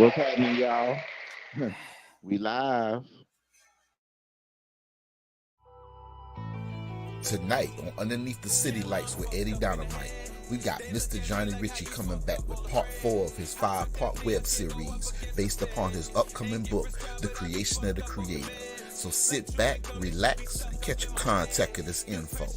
What's happening, y'all? We live. Tonight on Underneath the City Lights with Eddie Dynamite, we got Mr. Johnny Richey coming back with part 4 of his 5-part web series based upon his upcoming book, The Creation of the Creator. So sit back, relax, and catch a contact of this info.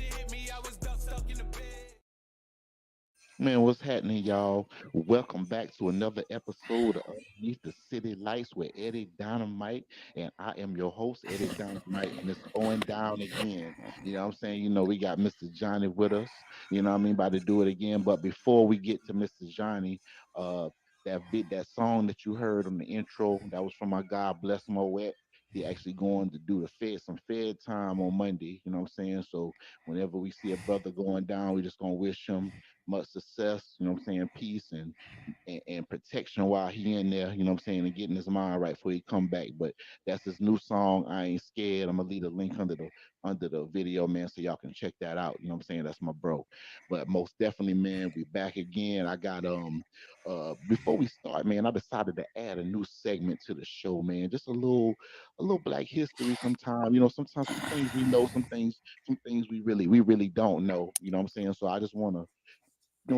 Man, what's happening, y'all? Welcome back to another episode of Underneath the City Lights with Eddie Dynamite. And I am your host, Eddie Dynamite, and it's going down again. You know what I'm saying? We got Mr. Johnny with us. You know what I mean? About to do it again. But before we get to Mr. Johnny, uh, that song that you heard on the intro, that was from my guy, Bless Moet. He actually going to do some Fed time on Monday. You know what I'm saying? So whenever we see a brother going down, we just gonna wish him much success, you know what I'm saying, peace and protection while he in there, you know what I'm saying, and getting his mind right before he come back. But that's his new song, I Ain't Scared. I'm gonna leave a link under the video, man, so y'all can check that out. You know what I'm saying? That's my bro. But most definitely, man, we back again. I got before we start, man, I decided to add a new segment to the show, man. Just a little black history sometime. Sometimes some things we know, some things we really don't know. You know what I'm saying? So I just wanna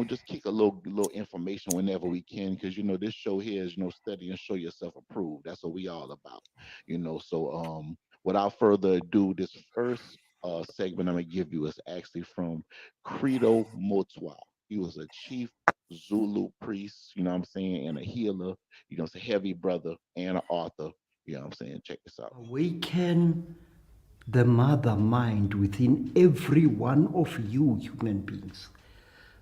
just kick a little information whenever we can, because this show here is study and show yourself approved. That's what we all about. So without further ado, this first segment I'm gonna give you is actually from Credo Motwa. He was a chief Zulu priest, you know what I'm saying, and a healer, it's a heavy brother and an author. You know what I'm saying? Check this out. Awaken the mother mind within every one of you human beings.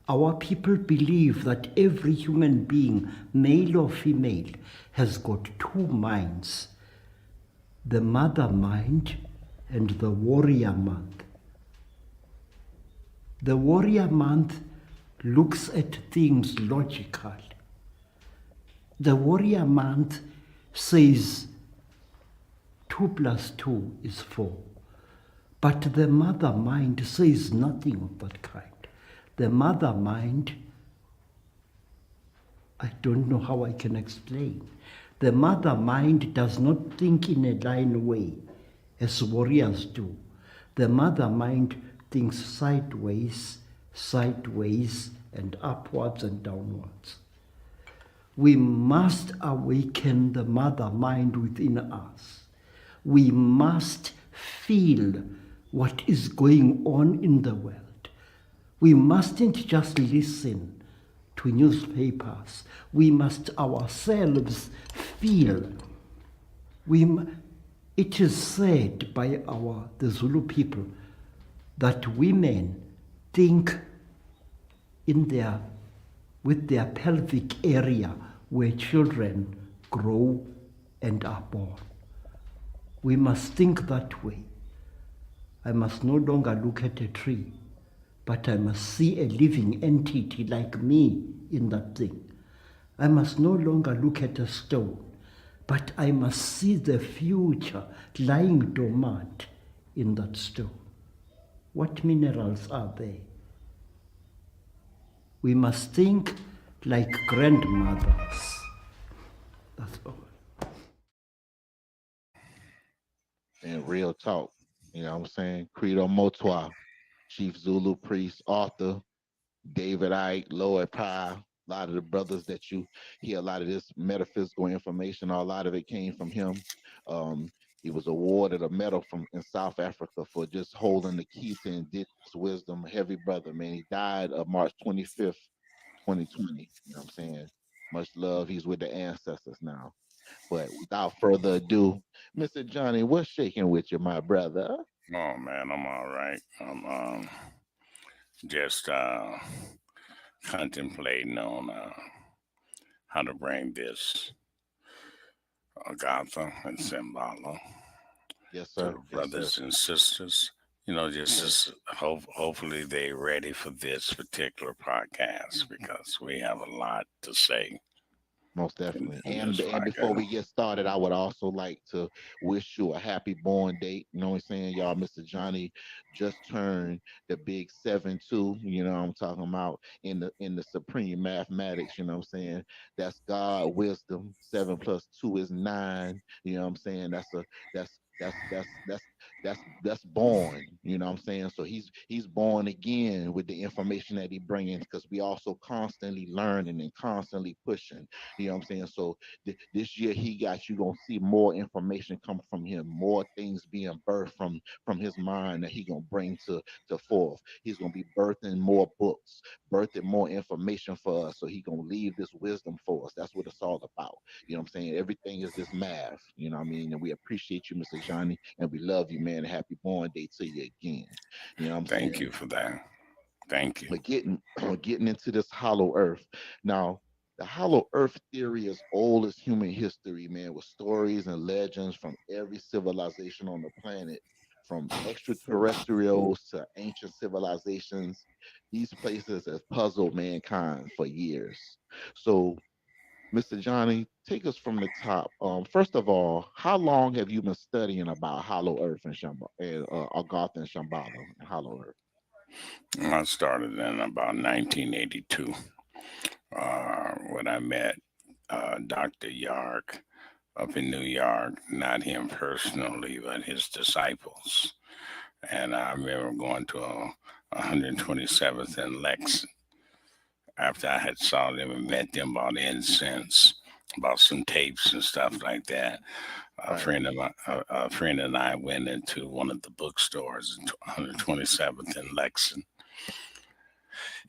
Our people believe that every human being, male or female, has got two minds, the mother mind and the warrior mind. The warrior mind looks at things logically. The warrior mind says 2 plus 2 is 4. But the mother mind says nothing of that kind. The mother mind, I don't know how I can explain. The mother mind does not think in a line way as warriors do. The mother mind thinks sideways, and upwards and downwards. We must awaken the mother mind within us. We must feel what is going on in the world. We mustn't just listen to newspapers. We must ourselves feel. It is said by the Zulu people that women think with their pelvic area where children grow and are born. We must think that way. I must no longer look at a tree, but I must see a living entity like me in that thing. I must no longer look at a stone, but I must see the future lying dormant in that stone. What minerals are there? We must think like grandmothers. That's all. And real talk, you know what I'm saying? Credo Motwa, chief Zulu priest, author, David Icke, Lloyd Pye, a lot of the brothers that you hear a lot of this metaphysical information, a lot of it came from him. Um, he was awarded a medal from in South Africa for just holding the key to indigenous wisdom. A heavy brother, man. He died March 25th, 2020. You know what I'm saying? Much love. He's with the ancestors now. But without further ado, Mr. Johnny, what's shaking with you, my brother? Oh man, I'm all right. I'm just contemplating on how to bring this Agartha and Shambhala Yes, to sir. the Yes, sir. brothers and sisters. Just as hopefully they're ready for this particular podcast because we have a lot to say. Most definitely. And And it's and like before we get started, I would also like to wish you a happy born date. You know what I'm saying? Y'all, Mr. Johnny just turned the big 7-2, you know what I'm talking about, in the supreme mathematics, you know what I'm saying? That's God wisdom. 7 plus 2 is 9. You know what I'm saying? That's born, you know what I'm saying? So he's born again with the information that he bringing, because we also constantly learning and constantly pushing. You know what I'm saying? So this year he got you gonna see more information come from him, more things being birthed from his mind that he gonna bring to forth. He's gonna be birthing more books, birthing more information for us. So he gonna leave this wisdom for us. That's what it's all about. You know what I'm saying? Everything is this math. You know what I mean? And we appreciate you, Mr. Johnny, and we love you, man. And happy born day to you again. You know what I'm thank saying? you for that. Thank you. But getting into this hollow earth. Now, the hollow earth theory is old as human history, man, with stories and legends from every civilization on the planet, from extraterrestrials to ancient civilizations. These places have puzzled mankind for years. So, Mr. Johnny, take us from the top. First of all, how long have you been studying about hollow earth and Agartha and Shambhala and hollow earth? I started in about 1982 when I met Dr. Yark up in New York, not him personally, but his disciples. And I remember going to 127th and Lex after I had saw them and met them about incense, about some tapes and stuff like that. Right. A friend and I went into one of the bookstores, 127th and Lexington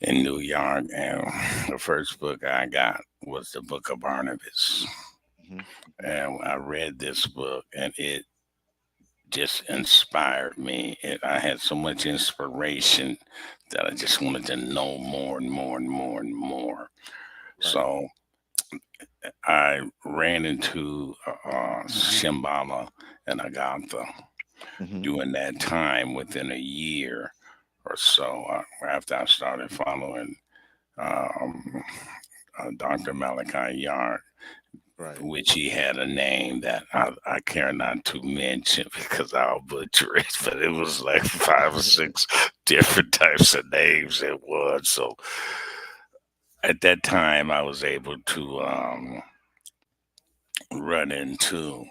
in New York, and the first book I got was the Book of Barnabas. Hmm. Hmm. And I read this book, and it just inspired me. I had so much inspiration that I just wanted to know more and more and more and more. Right. So I ran into Shambhala and Agartha Hmm. during that time within a year or so after I started following um, Dr. Malachi Yard, Right. which he had a name that I care not to mention because I'll butcher it, but it was like five or six different types of names it was. So at that time, I was able to run into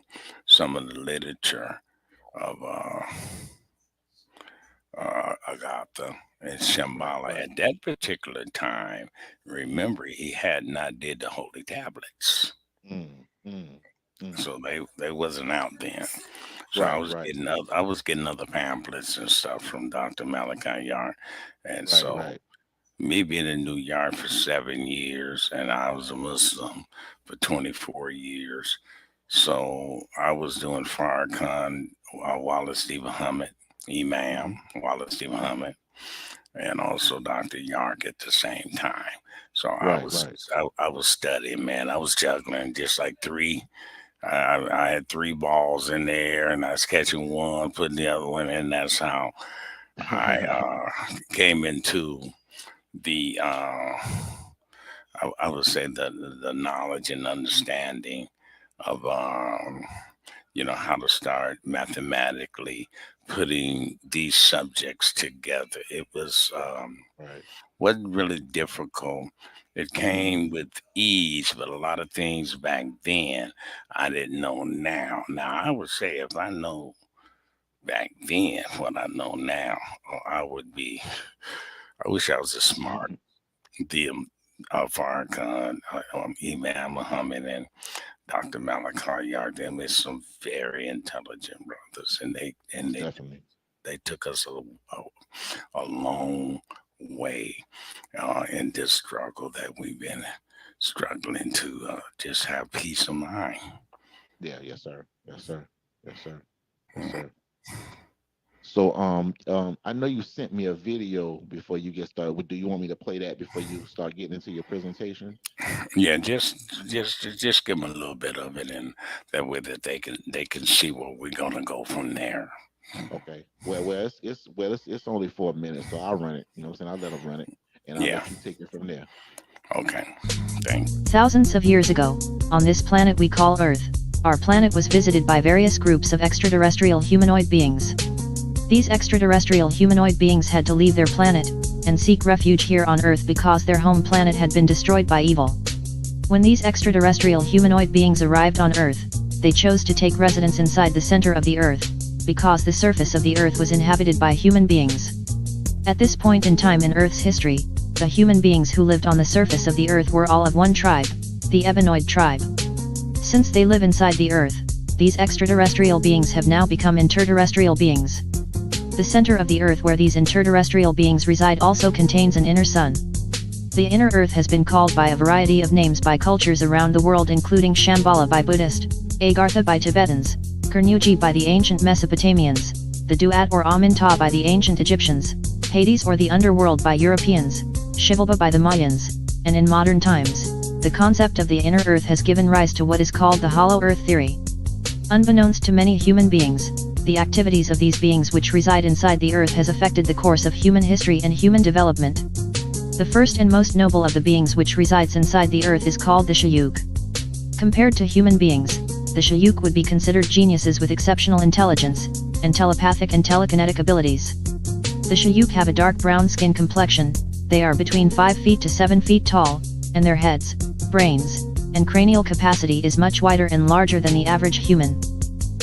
some of the literature of Agartha and Right. Shambhala. Right. At that particular time, remember, he had not did the holy tablets. Mm, mm, mm. So they wasn't out then. So Right. Right. I was getting other pamphlets and stuff from Dr. Malachi Yarn. And Right. so Right. me being in New York for 7 years and I was a Muslim for 24 years. So I was doing Farrakhan, Wallace Steve Muhammad, Hmm. Imam, Wallace Steve Muhammad, and also Dr. Yark at the same time. So Right. Right. I was studying, man. I was juggling just like three. I had three balls in there, and I was catching one, putting the other one in. That's how I came into the I would say the knowledge and understanding of how to start mathematically putting these subjects together. It was Right. wasn't really difficult. It came Mm, with ease, but a lot of things back then I didn't know now. Now I would say if I know back then what I know now, I would be. I wish I was as smart. The Farrakhan, Imam Muhammad, and Dr. Malachi Yard, them is some very intelligent brothers, and most definitely. they took us a long way in this struggle that we've been struggling to just have peace of mind. Yeah. Yes, sir. Yes, sir. Yes, sir. Yes, sir. So, I know you sent me a video before you get started. Do you want me to play that before you start getting into your presentation? Yeah, just give them a little bit of it, and that way that they can see where we're gonna go from there. Okay. Well, it's only 4 minutes, so I'll run it. You know what I'm saying? I'll let them run it, and I'll Yeah, let you take it from there. Okay, thanks. Thousands of years ago, on this planet we call Earth, our planet was visited by various groups of extraterrestrial humanoid beings. These extraterrestrial humanoid beings had to leave their planet and seek refuge here on Earth because their home planet had been destroyed by evil. When these extraterrestrial humanoid beings arrived on Earth, they chose to take residence inside the center of the Earth, because the surface of the Earth was inhabited by human beings. At this point in time in Earth's history, the human beings who lived on the surface of the Earth were all of one tribe, the Ebenoid tribe. Since they live inside the Earth, these extraterrestrial beings have now become interterrestrial beings. The center of the Earth where these interterrestrial beings reside also contains an inner sun. The inner Earth has been called by a variety of names by cultures around the world, including Shambhala by Buddhist, Agartha by Tibetans, Kurnuji by the ancient Mesopotamians, the Duat or Aminta by the ancient Egyptians, Hades or the underworld by Europeans, Xibalba by the Mayans, and in modern times, the concept of the inner Earth has given rise to what is called the hollow Earth theory. Unbeknownst to many human beings, the activities of these beings which reside inside the Earth has affected the course of human history and human development. The first and most noble of the beings which resides inside the Earth is called the Shayuk. Compared to human beings, the Shayuk would be considered geniuses with exceptional intelligence, and telepathic and telekinetic abilities. The Shayuk have a dark brown skin complexion, they are between 5 feet to 7 feet tall, and their heads, brains, and cranial capacity is much wider and larger than the average human.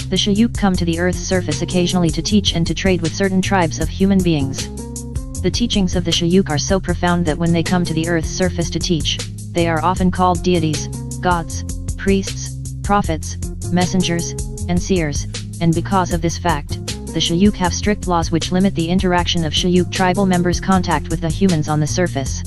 The Shayuk come to the Earth's surface occasionally to teach and to trade with certain tribes of human beings. The teachings of the Shayuk are so profound that when they come to the Earth's surface to teach, they are often called deities, gods, priests, prophets, messengers, and seers, and because of this fact, the Shayuk have strict laws which limit the interaction of Shayuk tribal members' contact with the humans on the surface.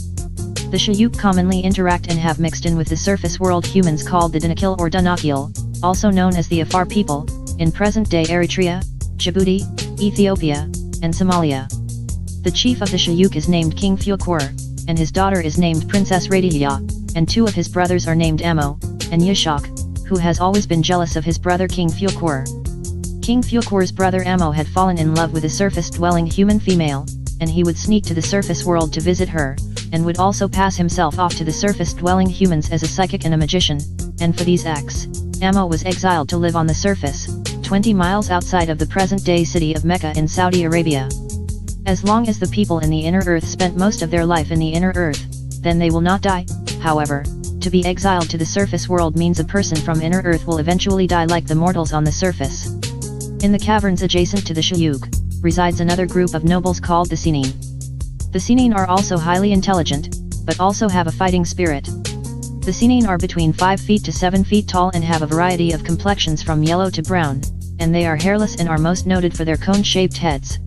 The Shayuk commonly interact and have mixed in with the surface world humans called the Danakil or Danakil, also known as the Afar people, in present-day Eritrea, Djibouti, Ethiopia, and Somalia. The chief of the Shayuk is named King Fukur, and his daughter is named Princess Radiya, and two of his brothers are named Amo, and Yishak, who has always been jealous of his brother King Fukur. King Fukur's brother Amo had fallen in love with a surface-dwelling human female, and he would sneak to the surface world to visit her, and would also pass himself off to the surface-dwelling humans as a psychic and a magician, and for these acts, Amo was exiled to live on the surface, 20 miles outside of the present-day city of Mecca in Saudi Arabia. As long as the people in the inner earth spent most of their life in the inner earth, then they will not die. However, to be exiled to the surface world means a person from inner earth will eventually die like the mortals on the surface. In the caverns adjacent to the Shayuk, resides another group of nobles called the Sinin. The Sinin are also highly intelligent, but also have a fighting spirit. The Sinin are between 5 feet to 7 feet tall and have a variety of complexions from yellow to brown, and they are hairless and are most noted for their cone-shaped heads.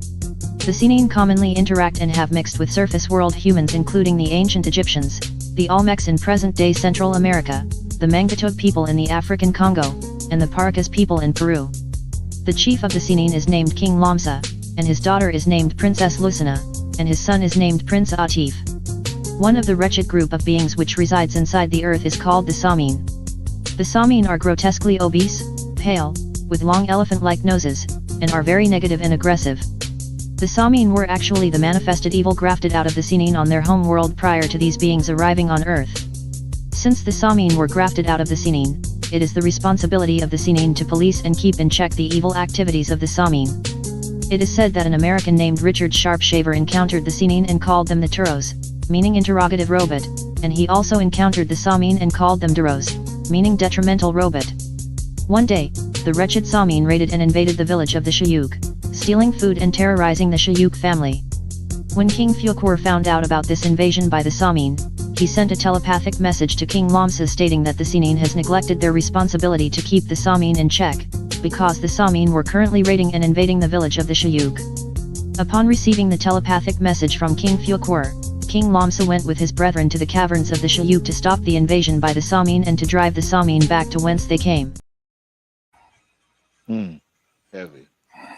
The Sinin commonly interact and have mixed with surface world humans including the ancient Egyptians, the Olmecs in present-day Central America, the Mangitog people in the African Congo, and the Paracas people in Peru. The chief of the Sinin is named King Lamsa, and his daughter is named Princess Lucina, and his son is named Prince Atif. One of the wretched group of beings which resides inside the earth is called the Samin. The Samin are grotesquely obese, pale, with long elephant-like noses, and are very negative and aggressive. The Samin were actually the manifested evil grafted out of the Sinin on their home world prior to these beings arriving on earth. Since the Samin were grafted out of the Sinin, it is the responsibility of the Sinin to police and keep in check the evil activities of the Samin. It is said that an American named Richard Sharpshaver encountered the Sinin and called them the Turos, meaning interrogative robot, and he also encountered the Samin and called them Duros, meaning detrimental robot. One day, the wretched Samin raided and invaded the village of the Shayuk, stealing food and terrorizing the Shayuk family. When King Fukur found out about this invasion by the Samin, he sent a telepathic message to King Lamsa stating that the Sinin has neglected their responsibility to keep the Samin in check, because the Samin were currently raiding and invading the village of the Shayuk. Upon receiving the telepathic message from King Fukur, King Lamsa went with his brethren to the caverns of the Shayuk to stop the invasion by the Samin and to drive the Samin back to whence they came. Heavy.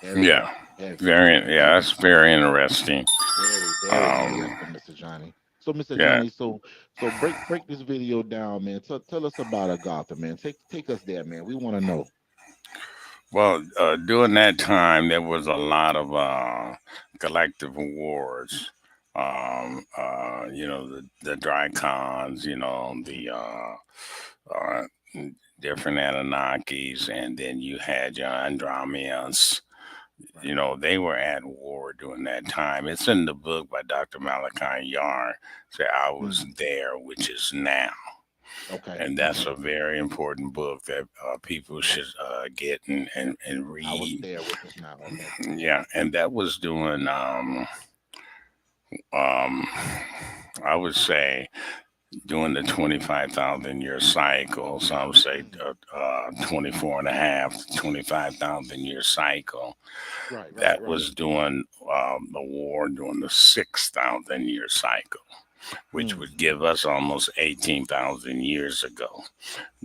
Yeah, Heavy. that's very interesting. Very Um, interesting, Mr. Johnny. So, Mr. yeah. Johnny, so break this video down, man. Tell us about Agartha, man. Take us there, man. We want to know. Well, during that time, there was a lot of collective awards the Dracons, Mhm. uh, different Anunnakis, and then you had your Andromeans. Right. They were at war during that time. It's in the book by Dr. Malachi Yarn. Say I was Mm. there, which is now, Okay. and that's Okay. a very important book that people should get and I was read. there, which is now. Okay. Yeah, and that was doing um, I would say during the 25,000 year cycle. Some say Mm. 24 and a half, 25,000 year cycle. Right. Right. That Right. was doing the war during the 6,000 year cycle, which Mm. would give us almost 18,000 years ago.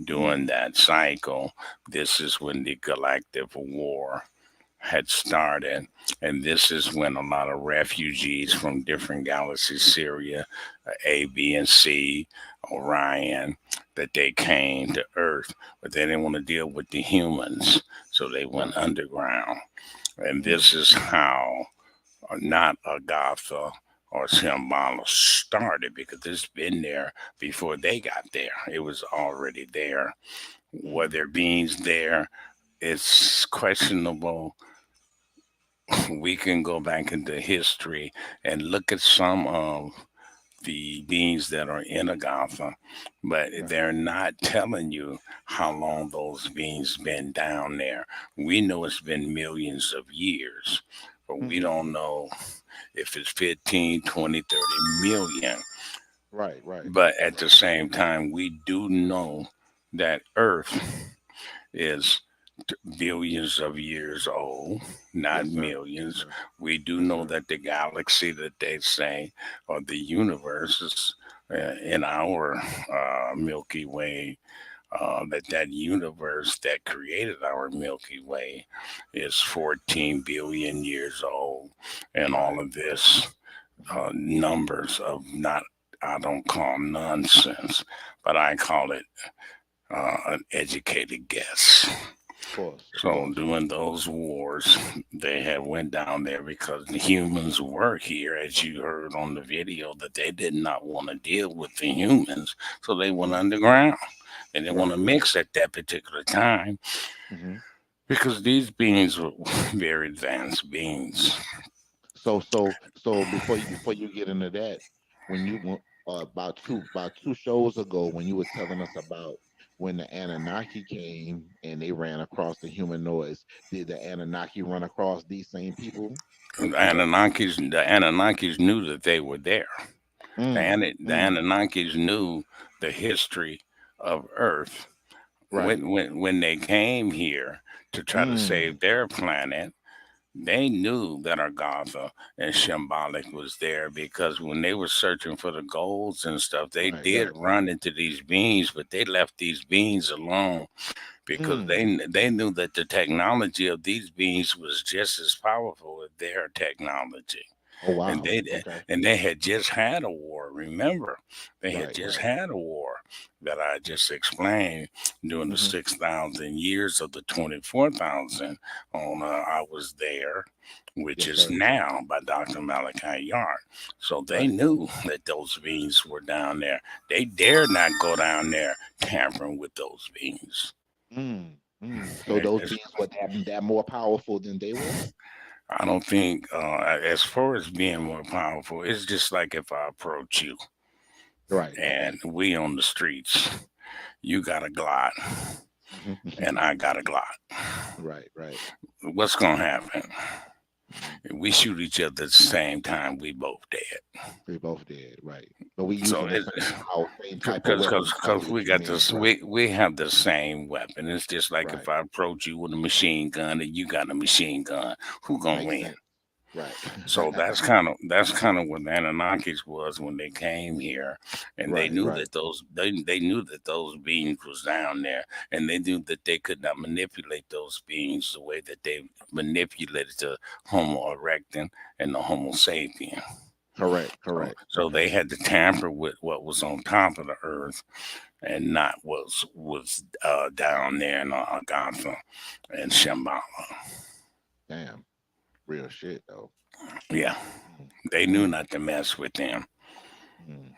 During Mm. that cycle, this is when the galactic war had started. And this is when a lot of refugees from different galaxies, Syria, A, B, and C, Orion, that they came to Earth, but they didn't want to deal with the humans, so they went Right. underground. And Mm. this is how not Agartha or Shambhala started, because it's been there before they got there. It was already there. Were Mm. there beings there? It's questionable. We can go back into history and look at some of the beings that are in Agartha, but Right. they're not telling you how long those beings been down there. We know it's been millions of years, but we Mm. don't know if it's 15, 20, 30 million. Right. Right. But at the Right. same time, we do know that Earth is billions of years old, not Yes, sir. Yes, millions. sir. We do Yes, know sir. that the galaxy that they say, or the universe, is in our Milky Way. That universe that created our Milky Way is 14 billion years old, and all Right. of Right. this Hmm. numbers of not. I don't call 'em nonsense, but I call it an educated guess. Of course. Of So course. during those wars, they had went down there because the humans were here, as you heard on the video, that they did not want to deal with the humans, so they went Mm. underground. They didn't want Right. to Right. mix at that particular time Hmm. because these beings were very advanced beings. So before you get into that, when you about two shows ago, when you were telling us about when the Anunnaki came and they ran across the humanoids, did the Anunnaki run across these same people? The Anunnakis knew that they were there. Mm, The mm, Anunnakis knew the history of Earth right. when they came here to try to Mm, save their planet. They knew that Agartha and Shambolic was there because when they were searching for the golds and stuff, they right, did right. run into these beings, but they left these beings alone because Mm. they knew that the technology of these beings was just as powerful as their technology. Oh and wow. they Okay. and they had just had a war. Remember, they had Right, just right. had a war that I just explained during the Hmm. 6,000 years of the 24,000. On I was there, which Yes, is sir. now by Dr. Malachi Yard. So they Right. knew that those beings were down there. They dared not go down there tampering with those beings. Mm, mm. So those It's, beings were that more powerful than they were? I don't think, as far as being more powerful, it's just like if I approach you Right. and we on the streets, you got a glot Hmm. and I got a glot. Right, right. What's gonna happen? Mhm. If we shoot each other at the same time, we both dead. We both did, right. But we So using the it same power, same type of because weapon to fight we with you got men, this, right? we have the same weapon. It's just like if Right. I approach you with a machine gun and you got a machine gun, who gonna Makes win? sense. Right. So that's kind of what the Anunnakis was when they came here, and they Right, knew right. that they knew that those beings was down there, and they knew that they could not manipulate those beings the way that they manipulated the Homo erectus and the Homo sapien. Correct, So, correct. so Okay. they had to tamper with what was on top of the earth and not what was down there in Agartha and Shambhala. Damn. Real shit though. Yeah. Mm. They knew mm, not to mess with them. mm,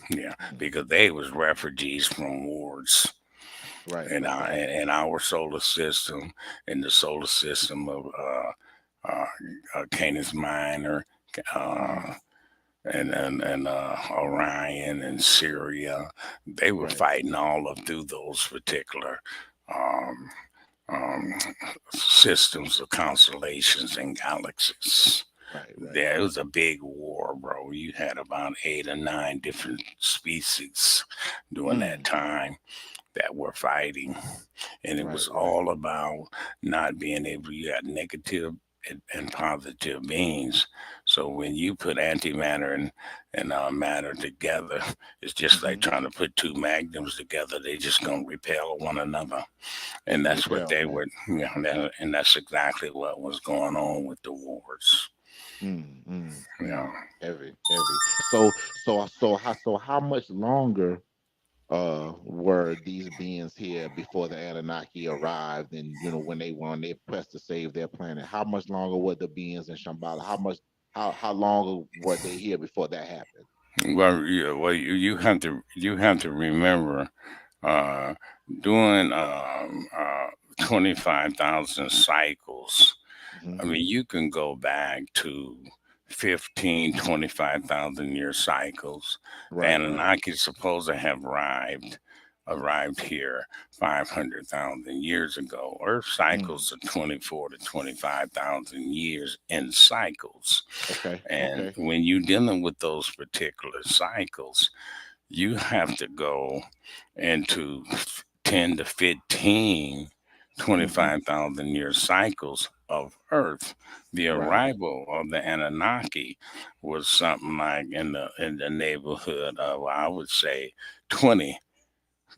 Yeah, mm. because they was refugees from wars Right, right. in our solar system, in the solar system of uh, Canis Minor, uh, Hmm. and Orion and Syria. They were Right, fighting all up through those particular um, um, systems of constellations and galaxies. right, right. There was a big war, bro. You had about 8 or 9 different species during that Mm, time that were fighting, and it right, was right. all about not being able. You had negative and positive beings. So when you put antimatter and matter together, it's just like Hmm. trying to put two magnums together. They just gonna repel one another, They and can that's what repel, they man. were. And that's exactly what was going on with the wars. Mm, mm, Yeah. mm. Heavy, heavy. So how much longer were these beings here before the Anunnaki arrived, and when they were on their quest to save their planet? How much longer were the beings in Shambhala? How long were they here before that happened? You have to remember uh, doing 25,000 cycles. Hmm. I mean, you can go back to 15, 25,000 year cycles. The Right, right. Anunnaki is supposed to have arrived here 500,000 years ago. Earth Mm. cycles are 24 to 25,000 years in cycles. Okay, And okay. when you're dealing with those particular cycles, you have to go into 10 to 15, Hmm. 25,000 year cycles of Earth. The Right, arrival of the Anunnaki was something like in the neighborhood of, I would say, 20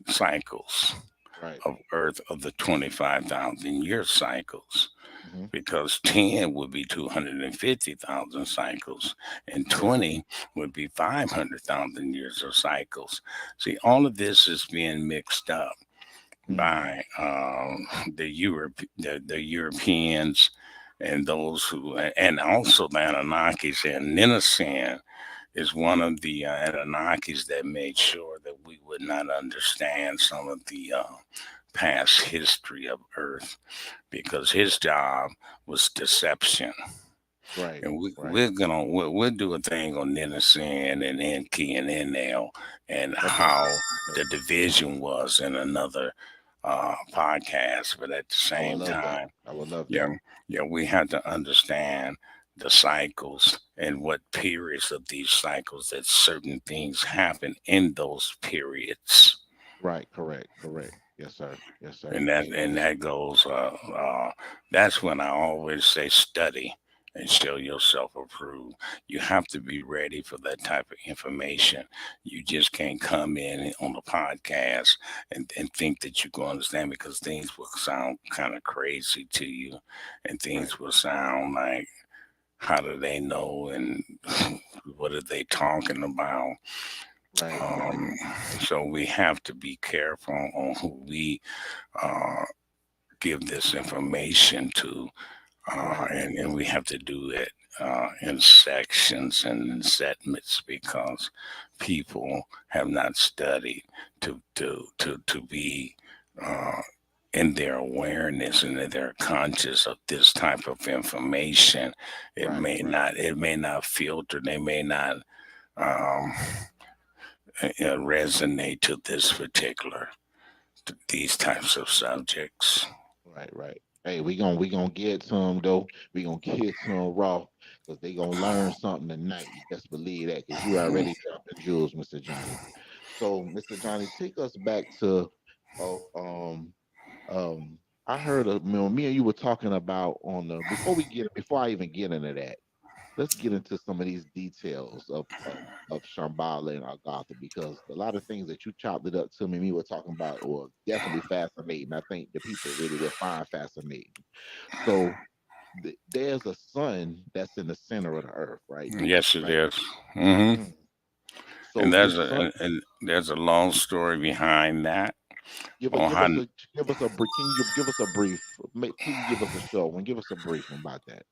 cycles right. of Earth of the 25,000 year cycles, Hmm. because 10 would be 250,000 cycles and Right. 20 would be 500,000 years of cycles. See, all of this is being mixed up Mm. by the Europeans and those who, and also the Anunnakis. And Ninasan is one of the Anunnakis that made sure that we would not understand some of the past history of Earth, because his job was deception. Right, And right. we'll do a thing on Denison and Enki and NL, and Okay, how okay. the division was in another podcast. But at the I would same love that. time, I would love yeah, that. yeah, we have to understand the cycles and what periods of these cycles that certain things happen in those periods. Right, correct, correct. Yes, sir. Yes, sir. and that Hey, and that goes that's when I always say study and show yourself approved. You have to be ready for that type of information. You just can't come in on the podcast and think that you're going to understand, because things will sound kind of crazy to you, and right, things will sound like, how do they know, and what are they talking about? right, right, um, so we have to be careful on who we uh, give this information to, right. and we have to do it in sections and in segments, because people have not studied to be uh, in their awareness and that they're conscious of this type of information. It Right, may right, not it may not filter. They may not um, resonate to this particular to these types of subjects. right, right. Hey, we gonna get to them though. We gonna get to them raw, because they gonna learn something tonight. You best believe that, because you already dropping jewels, Mr. Johnny. So, Mr. Johnny, take us back to, uh, I heard me and you were talking about on the before I even get into that. Let's get into some of these details of Shambhala and Agartha, because a lot of things that you chopped it up to me, we were talking about, were definitely fascinating. I think the people really will find fascinating. So there's a sun that's in the center of the earth, right? Yes, it Right. is. Hmm. Mm. And So this sun, there's a long story behind that on give how. us a brief. Can you give us a brief? Please give us a short one. Give us a brief one about that.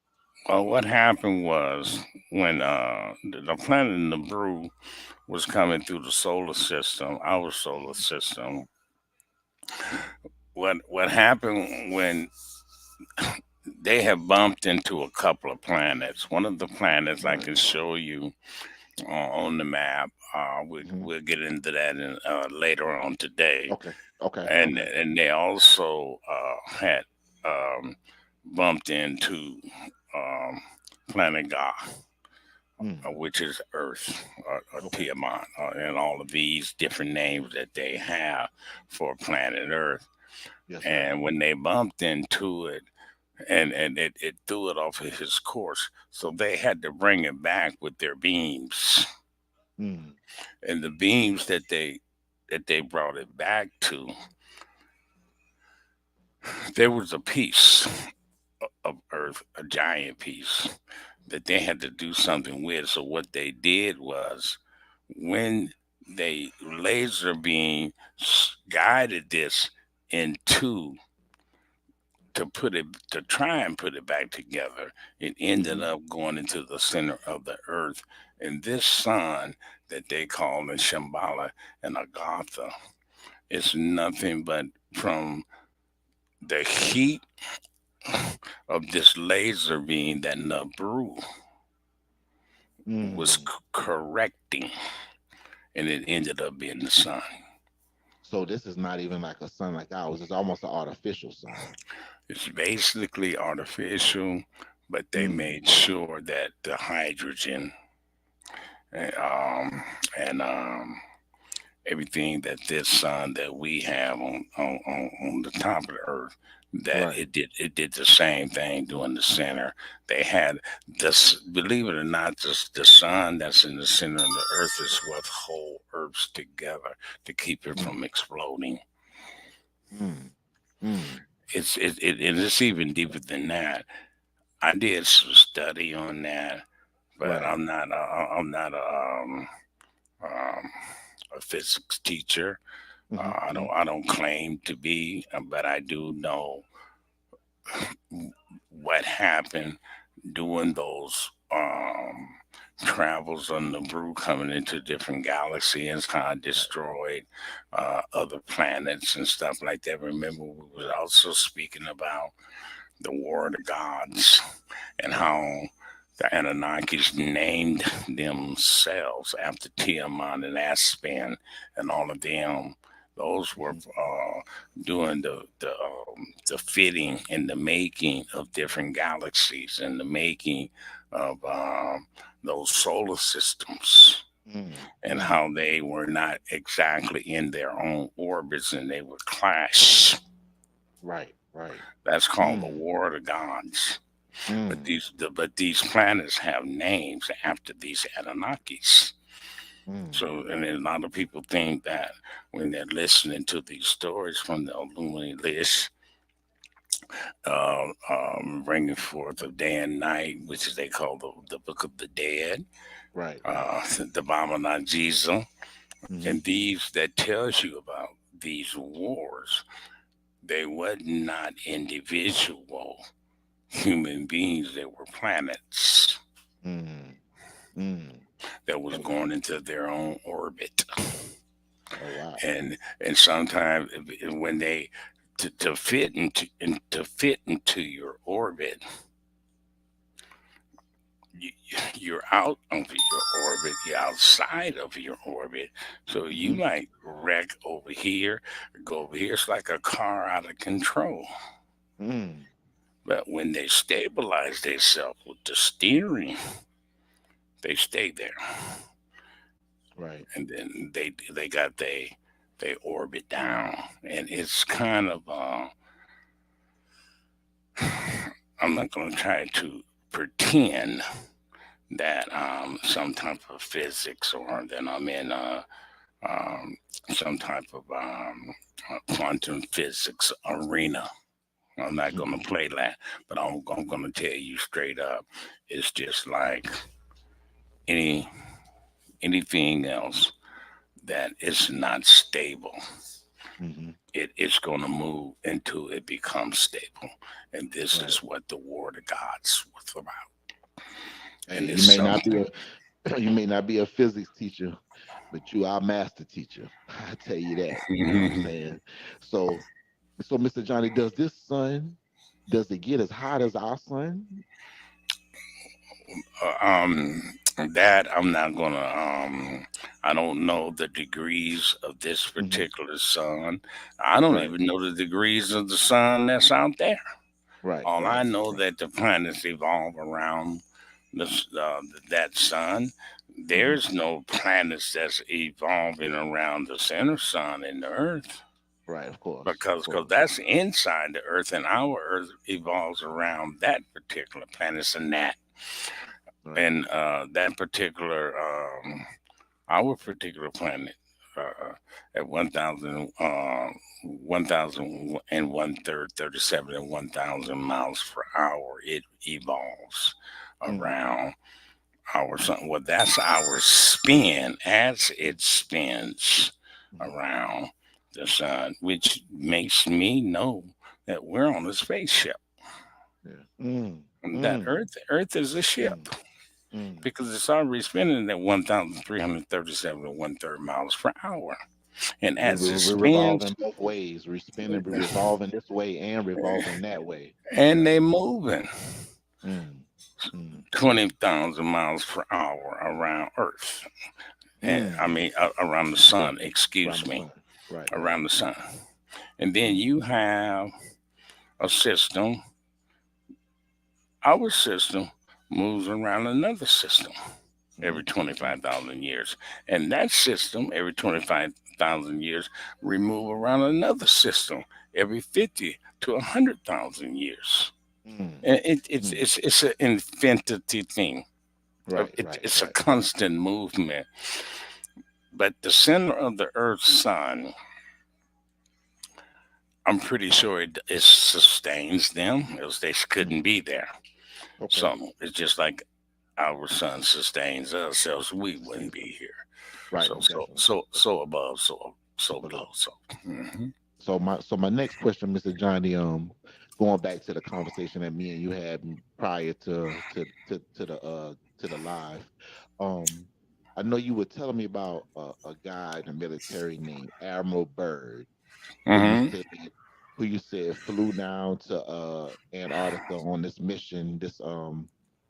Well, what happened was when the planet Nibiru was coming through the solar system, our solar system. What happened when they have bumped into a couple of planets? One of the planets I Right. can show you on the map. Hmm. We'll get into that later on today, Okay. Okay. and Okay. they also had um, bumped into um, planet Ga, Mm. which is Earth, or Okay. Tiamat, and all of these different names that they have for planet Earth. Yes, sir. And when they bumped into it, and it threw it off of his course, so they had to bring it back with their beams. Mm. And the beams that they brought it back to, there was a piece of Earth, a giant piece that they had to do something with. So what they did was, when they laser beam guided this into to try and put it back together, it ended Hmm. up going into the center of the earth. And this sun that they call the Shambhala and Agartha is nothing but from the heat of this laser beam that Nabru was Mm. correcting, and it ended up being the sun. So this is not even like a sun like ours. It's almost an artificial sun. It's basically artificial, but they Mm. made sure that the hydrogen and, everything that this sun that we have on the top of the earth, that Right. it did the same thing doing the center. They had this, believe it or not, the sun that's in the center of the earth is what hold earths together to keep it Mm. from exploding. Mm. Mm. And it's even deeper than that. I did some study on that, but Right. um, a physics teacher. Hmm. Hmm. I don't claim to be, but I do know what happened doing those travels on the brew coming into different galaxies, how it Right. destroyed other planets and stuff like that. Remember, we was also speaking about the War of the Gods and Right. how the Anunnakis named themselves after Tiamat and Aspen and all of them. Those were Hmm. doing the fitting and the making of different galaxies and the making of those solar systems, Mm. and Mm. how they were not exactly in their own orbits and they would clash. Right. Right. That's called the Mm. War of the Gods. But Mm. these planets have names after these Anunnakis. Mm. So, and then a lot of people think that when they're listening to these stories from the Illuminati list, bringing forth of day and night, which is they call the Book of the Dead, Right. Right. uh, the Baba Jesus, Hmm. and these that tells you about these wars, they were not individual human beings; they were planets Mm. Mm. that was Okay. going into their own orbit. Oh wow. And sometimes when they to fit into your orbit, you, you're out of your orbit, you're outside of your orbit, so you Hmm. might wreck over here, go over here. It's like a car out of control. Mm. But when they stabilize themselves with the steering, they stay there, Right. and then they got they orbit down, and it's kind of I'm not going to try to pretend that some type of physics or that I'm in um, some type of quantum physics arena. I'm not going to play that, but I'm going to tell you straight up, it's just like any anything else that is not stable. Hmm. it's going to move until it becomes stable. And this Right. is what the Word of God's was about. Hey, And you it's may not be something. a you may not be a physics teacher, but you are a master teacher. I tell you that. You know what I'm saying? So Mr. Johnny, does this sun does it get as hot as our sun? That I'm not gonna. I don't know the degrees of this Hmm. particular sun. I don't Right. even know the degrees of the sun that's out there. Right. All I Right. know Right. that the planets evolve around this, that sun. Hmm. There's no planets that's evolving around the center sun in the Earth, Right. Of course. Of because course. that's inside the Earth, and our Earth evolves around that particular planet and that. Right. And that particular our particular planet at 1,000 1,000 and one third 37 and 1,000 miles per hour, it evolves Mm. around our sun. Well, that's our spin as it spins Hmm. around the sun, which makes me know that we're on a spaceship. Yeah. Mm. And that Mm. Earth is a ship Mm. Mm. because it's already spinning at 1,337 and one third miles per hour. And as it We're spins, revolving both ways. We're spinning, we're revolving this way and revolving that way. and they Right. moving Mm. Mm. 20,000 miles per hour around Earth. And I Mm. mean, around the Yeah. sun, Around excuse the me, sun. Right. Right. around the sun. And then Mm. you have a system, our system moves around another system Hmm. every Hmm. 25,000 years. And that system, every 25,000 years, remove around another system every 50 to 100,000 years. Mm. And Mm. it's an infinity thing. Right. Right. It's a Right. constant movement. But the center of the Earth's sun, I'm pretty sure it sustains them, else they Mm. couldn't be there. Okay. So it's just like our sun sustains us, else we wouldn't Sustains us. be here. Right. Definitely. So above, so Up below. above. So mhm. So my next question, Mr. Johnny, going back to the conversation that me and you had prior to the live, um, I know you were telling me about a guy in the military named Admiral Byrd, who you Mhm. said flew down to Antarctica on this mission, this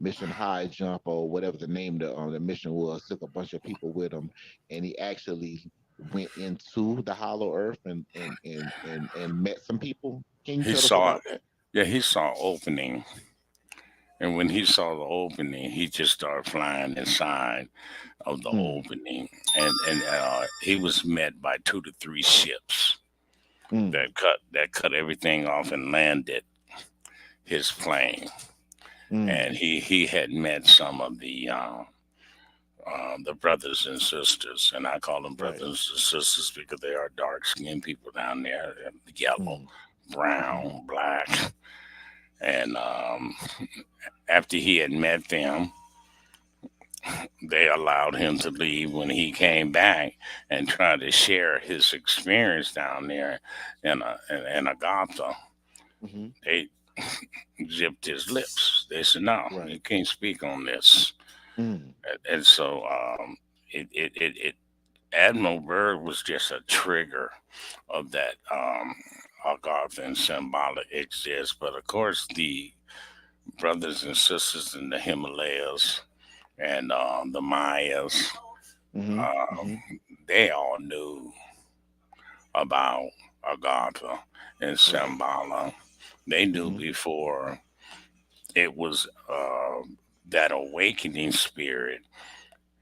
mission high jump or whatever the mission was, took a bunch of people with him, and he actually went into the hollow earth and met some people. Can you He tell us saw, about that? yeah, he saw opening, and when he saw the opening, he just started flying inside of the Mm, opening, and he was met by 2 to 3 ships mm, that cut everything off and landed his plane. And mm, he had met some of the brothers and sisters, and I call them right. brothers and sisters because they are dark skinned people down there, yellow, Mm, mm, brown, black. And after he had met them, they allowed him to leave. When he came back and tried to share his experience down there in Agartha, mm, they zipped his lips. They said, "No, right. you can't speak on this." Mm, And so it Admiral Byrd was just a trigger of that Agartha and Shambhala exists. But of course, the brothers and sisters in the Himalayas and the Mayas, mm, uh, mm, they all knew about Agartha and right. Shambhala. They knew Mm, before it was that awakening spirit.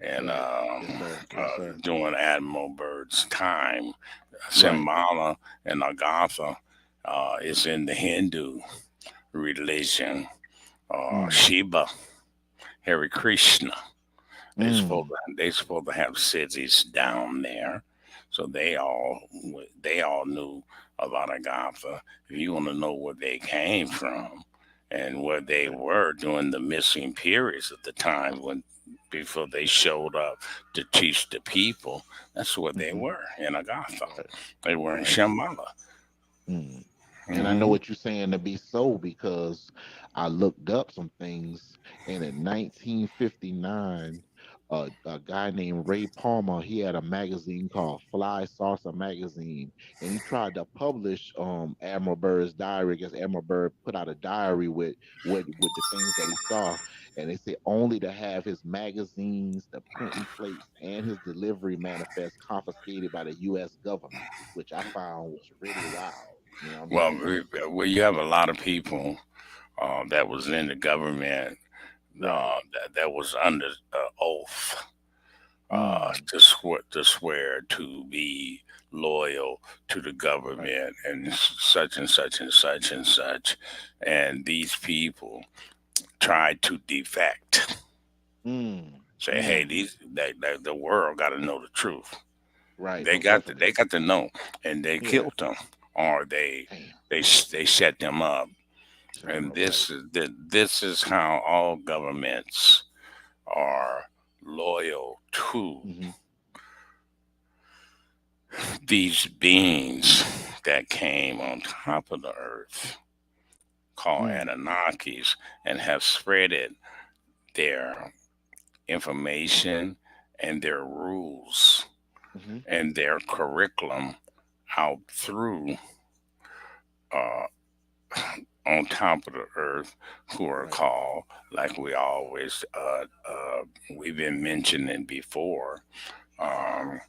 And right. Yes, sir. Yes, sir. during Admiral Byrd's time, Right. Shambhala and Agartha is in the Hindu religion. Mm, Shiva, Hare Krishna, mm, they supposed to have cities down there, so they all knew about Agartha. If you want to know where they came from and where they right. were during the missing periods at the time when before they showed up to teach the people, that's where they Mm, were in Agartha. right. They were in Right. Shambhala. Mm. And I know Hmm. what you're saying to be so because I looked up some things, and in 1959, a guy named Ray Palmer, he had a magazine called Fly Saucer Magazine, and he tried to publish Admiral Byrd's diary because Admiral Byrd put out a diary with the things that he saw, and they said only to have his magazines, the printing plates, and his delivery manifest confiscated by the U.S. government, which I found was really wild. You know what I'm Well, saying? you have a lot of people that was in the government Right. that was under oath Mm. to swear to be loyal to the Right. government and such and such and such and such, and these people tried to defect. Mm. Say, hey, Mm. the world got to know the truth. Right. They Most got to definitely. they got to know, and they Yeah. killed them, or they Damn. they set them up. Set them And up right. this is how all governments are loyal to Mm-hmm. these beings that came on top of the earth, called Mm. Anunnakis, and have spreaded their information and their rules Mm-hmm. and their curriculum out through uh, on top of the earth, who are Right. called, like we've been mentioning before, um,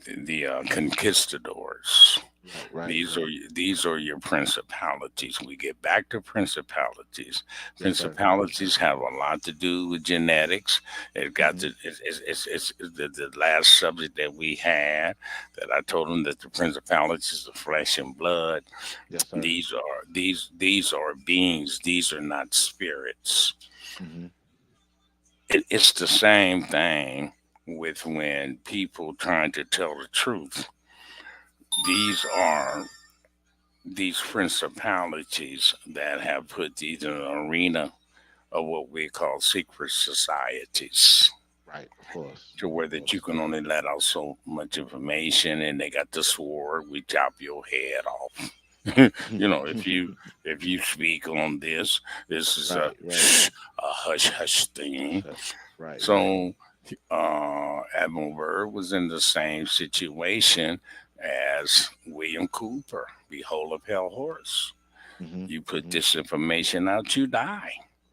the conquistadors. Right. Right. These are Right. these are your principalities. We get back to principalities. Yes, sir. Yes, sir. Principalities have a lot to do with genetics. It got Mm-hmm. to it's the last subject that we had, that I told them that the principalities of flesh and blood. Yes, sir. These are beings. These are not spirits. Mm-hmm. It's the same thing with when people trying to tell the truth. These are these principalities that have put these in an arena of what we call secret societies, Right. Of course. to where Of that you course. can only let out so much information, and they got the sword, we chop your head off. If you speak on this is a Right. Right. hush hush Hush, thing. hush. Right. Right. So Admiral Byrd was in the same situation as William Cooper, Behold a Pale Horse. Mm-hmm. You put Mm-hmm. this information out, you die.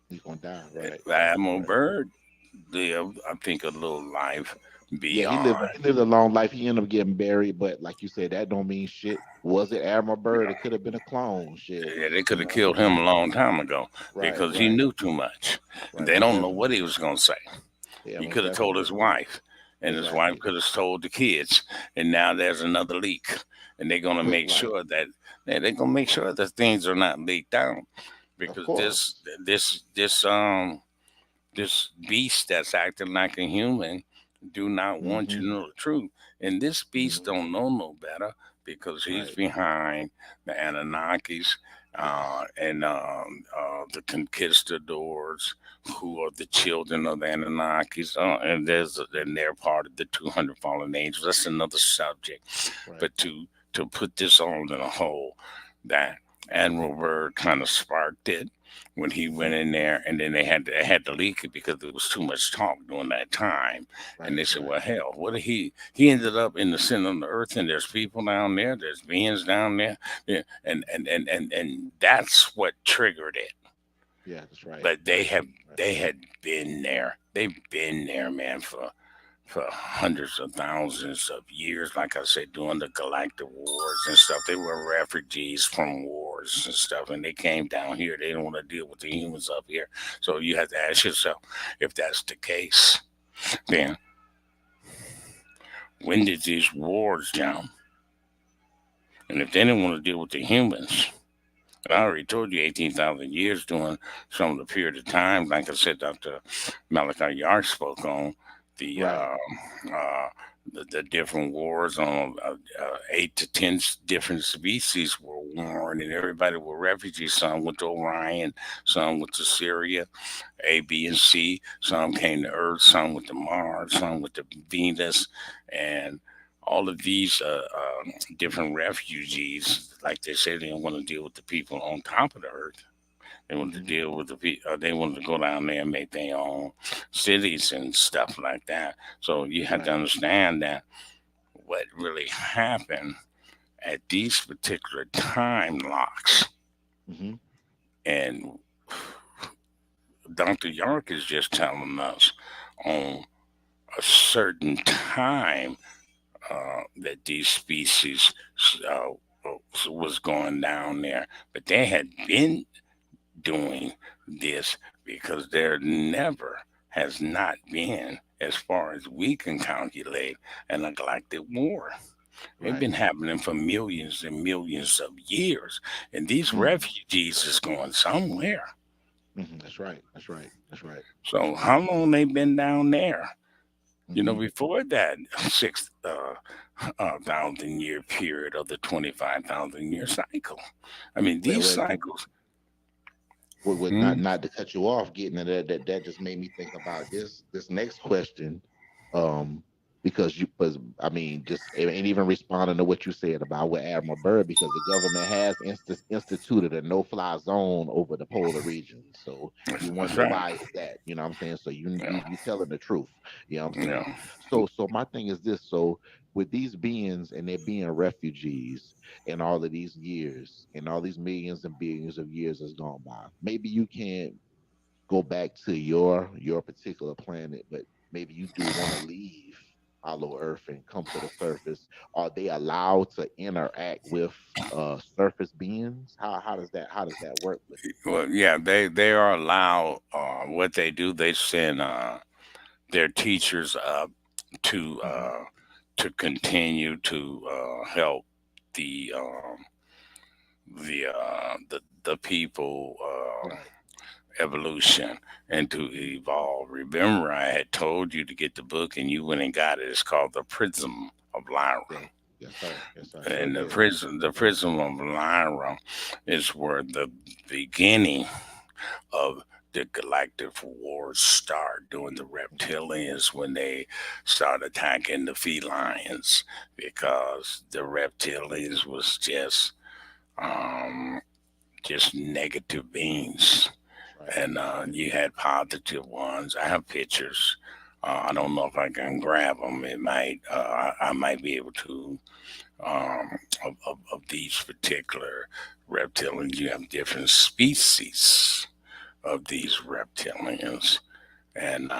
He's gonna die. Right. Right. Admiral Right. Byrd lived, I think, a little life Yeah, beyond. he lived a long life. He ended up getting buried, but like you said, that don't mean shit. Was it Admiral Byrd? It could have been a clone. Shit. Yeah, they You could have know what I'm killed him a saying? long time ago Right. because he Right. knew too much. Right. They Most don't know definitely. what he was going to say. Yeah. He Most could have told definitely. his wife, and his wife Exactly. could have told the kids, and now there's another leak, and they're going to make Right. sure that things are not leaked out, Of because course. this beast that's acting like a human do not want Mm-hmm. you to know the truth, and this beast Mm-hmm. don't know no better because he's Right. behind the Anunnakis Yes. and the conquistadors, who are the children of the Anunnakis, and they're part of the 200 fallen angels. That's another subject, Right. but to put this all in a whole, that Admiral Byrd kind of sparked it when he Mm-hmm. went in there, and then they had to leak it because there was too much talk during that time, and Right. they said, Right. "Well, hell, what did he ended up in the center of the earth, and there's people down there, there's beings down there, yeah, and that's what triggered it." Yeah. That's right. But they Right. have Right. they had been there. They've been there, man, for hundreds of thousands of years. Like I said, during the galactic wars and stuff, they were refugees from wars and stuff, and they came down here. They don't want to deal with the humans up here. So you have to ask yourself, if that's the case, then when did these wars down? And if they didn't want to deal with the humans, and I already told you 18,000 years during some of the period of time, like I said, Dr. Malachi Yard spoke on the Right. uh, the different wars on 8 to 10 different species were warned, and everybody were refugees. Some went to Orion, some went to Syria, A, B, and C. Some came to Earth, some went to Mars, some went to Venus, and all of these different refugees, like they say, they don't want to deal with the people on top of the earth. They want to Hmm. deal with the people. They want to go down there and make their own cities and stuff like that. So you have to Right. understand that what really happened at these particular time locks. Hmm. And Dr. York is just telling us on a certain time that these species uh, was going down there, but they had been doing this because there never has not been, as far as we can calculate, an galactic war. They've Right. been happening for millions and millions of years, and these Mm. refugees is going somewhere. Hmm. That's right. That's right. That's right. That's So right. how long they been down there? Hmm. Before that six thousand year period of the 25,000 year cycle. I mean, Well, these well, cycles. with Hmm? not to cut you off, getting to that just made me think about this next question, um, because I mean, just and even responding to what you said about with Admiral Byrd, because the government has instituted a no-fly zone over the polar region. So you That's wonder right. why is that? You know what I'm saying? So Yeah, you telling the truth. You know what I'm saying? yeah. So my thing is this. So with these beings and they're being refugees, in all of these years, and all these millions and billions of years has gone by. Maybe you can't go back to your particular planet, but maybe you do want to leave hollow Earth and come to the surface. Are they allowed to interact with surface beings? How does that work with it? Well, yeah, they are allowed. What they do, they send their teachers up to Hmm. uh, to continue to help the the people Right. evolution and to evolve. Remember, I had told you to get the book, and you went and got it. It's called The Prism of Lyra. Yeah. Yes, sir. Yes, sir. Sure And did. the prism of Lyra is where the beginning of the galactic wars start during the Hmm. reptilians when they start attacking the felines because the reptilians was um, just negative beings, That's right. and That's right. you had positive ones. I have pictures. I don't know if I can grab them. It might. I might be able to. Of these particular reptilians, you have different species of these reptilians, and